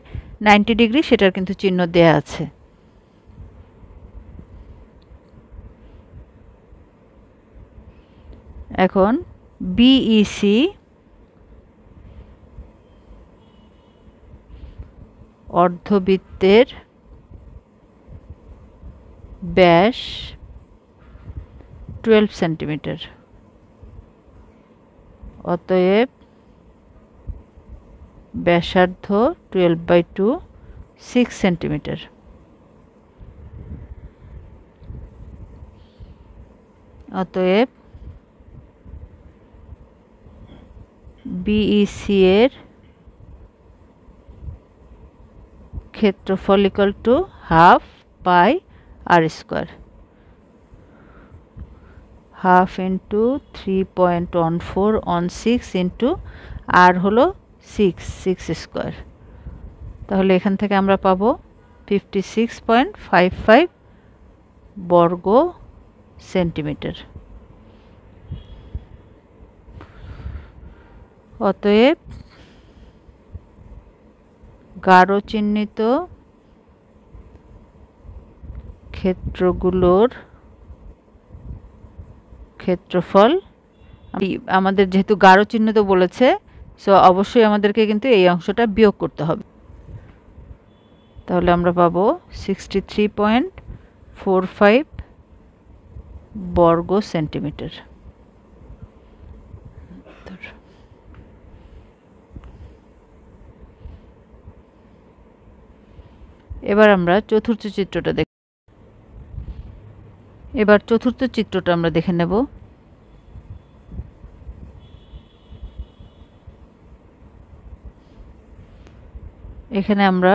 90 ডিগ্রি, সেটার কিন্তু চিহ্ন দেয়া আছে। এখন বিইসি অর্ধবৃত্তের ব্যাস 12 সেন্টিমিটার। অতএব ব্যাসার্ধ 12/2 6 সেন্টিমিটার। অতএব বিইসি এর ক্ষেত্রফল equal to 1/2 pi r square. 1/2 into 3.1416 into r হলো 6 স্কোয়ার। তাহলে এখান থেকে আমরা পাবো 56.55 বর্গ সেন্টিমিটার। অতএব গাঢ় চিহ্নিত ক্ষেত্রগুলোর ক্ষেত্রফল, আমাদের যেহেতু গাঢ় চিহ্নিত বলেছে, সো অবশ্যই আমাদেরকে কিন্তু এই অংশটা বিয়োগ করতে হবে। তাহলে আমরা পাবো 63.45 বর্গ সেন্টিমিটার। এবার আমরা চতুর্থ চিত্রটা আমরা দেখে নেব। এখানে আমরা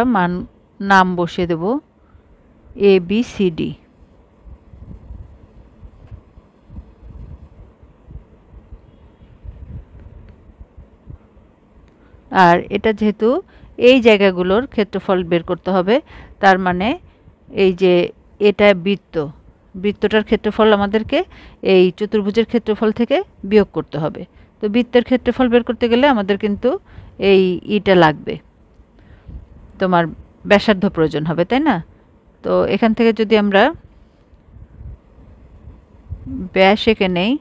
নাম বসিয়ে দেব ABCD। আর এটা যেহেতু এই জায়গাগুলোর ক্ষেত্রফল বের করতে হবে, তার মানে এই যে এটা বৃত্তটার ক্ষেত্রফল আমাদেরকে এই চতুর্ভুজের ক্ষেত্রফল থেকে বিয়োগ করতে হবে। তো বৃত্তের ক্ষেত্রফল বের করতে গেলে আমাদের কিন্তু এই ইটা লাগবে, তোমার ব্যাসার্ধ প্রয়োজন হবে, তাই না? তো এখান থেকে যদি আমরা ব্যাস এঁকে নেই,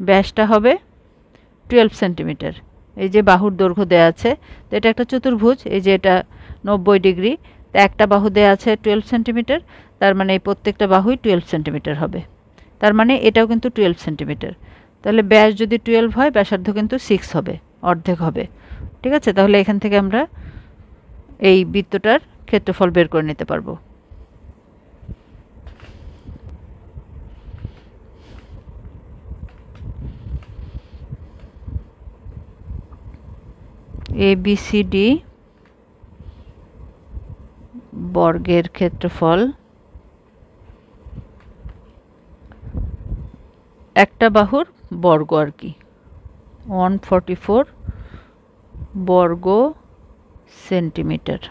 ব্যাসটা হবে 12 সেন্টিমিটার। এই যে বাহুর দৈর্ঘ্য দেওয়া আছে, তো এটা একটা চতুর্ভুজ, এই যে এটা 90 ডিগ্রি, তো একটা বাহু দেওয়া আছে 12 সেন্টিমিটার, তার মানে এই প্রত্যেকটা বাহুই 12 সেন্টিমিটার হবে। তার মানে এটাও কিন্তু 12 সেন্টিমিটার। তাহলে ব্যাস যদি 12 হয়, ব্যাসার্ধ কিন্তু 6 হবে, অর্ধেক হবে। ঠিক আছে, তাহলে এখান থেকে আমরা এই বৃত্তটার ক্ষেত্রফল বের করে নিতে পারবো। ABCD বর্গের ক্ষেত্রফল, একটা বাহুর বর্গ আর কি, 144 বর্গ সেন্টিমিটার।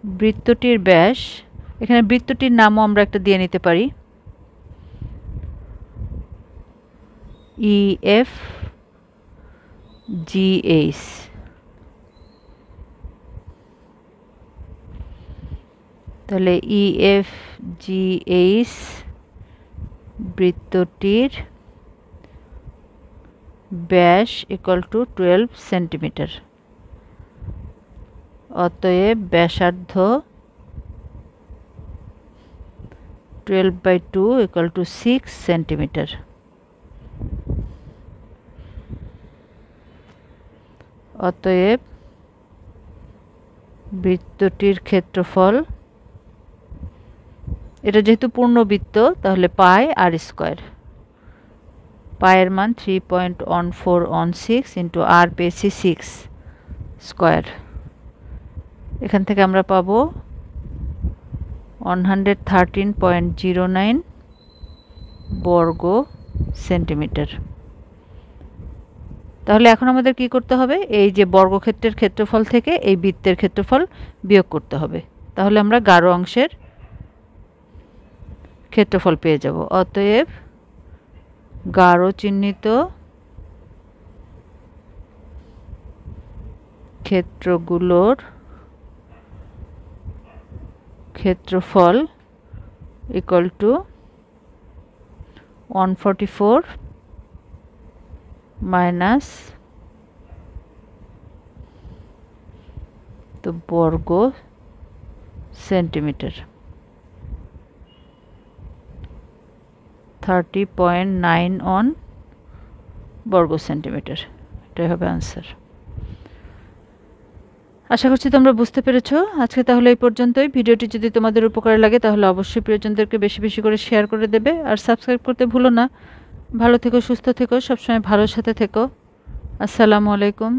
বৃত্তটির ব্যাস, এখানে বৃত্তটির নামও আমরা একটা দিয়ে নিতে পারি, EFGH। তাহলে EFGH বৃত্তটির ব্যাস ইকুয়াল টু 12 সেন্টিমিটার। অতএব ব্যাসার্ধ 12/2 ইকুয়াল টু 6 সেন্টিমিটার। অতএব বৃত্তটির ক্ষেত্রফল, এটা যেহেতু পূর্ণবৃত্ত তাহলে পাই আর স্কোয়ার, পায়ের মান 3.1416 ইন্টু আর পেয়েছি 6 স্কোয়ার। এখান থেকে আমরা পাবো 113.09 বর্গ সেন্টিমিটার। তাহলে এখন আমাদের কি করতে হবে, এই যে বর্গক্ষেত্রের ক্ষেত্রফল থেকে এই বৃত্তের ক্ষেত্রফল বিয়োগ করতে হবে, তাহলে আমরা গাঢ় অংশের ক্ষেত্রফল পেয়ে যাব। অতএব গাঢ় চিহ্নিত ক্ষেত্রগুলোর ক্ষেত্রফল ইকুয়াল টু 144 মাইনাস তো বর্গ সেন্টিমিটার, 30.91 বর্গ সেন্টিমিটার। এটাই হবে আনসার। আশা করছি তোমরা বুঝতে পেরেছো। আজকে তাহলে এই পর্যন্তই। ভিডিওটি যদি তোমাদের উপকারে লাগে তাহলে অবশ্যই প্রিয়জনদেরকে বেশি বেশি করে শেয়ার করে দেবে, আর সাবস্ক্রাইব করতে ভুলো না। ভালো থেকো, সুস্থ থেকো, সবসময় ভালোর সাথে থেকো। আসসালামু আলাইকুম।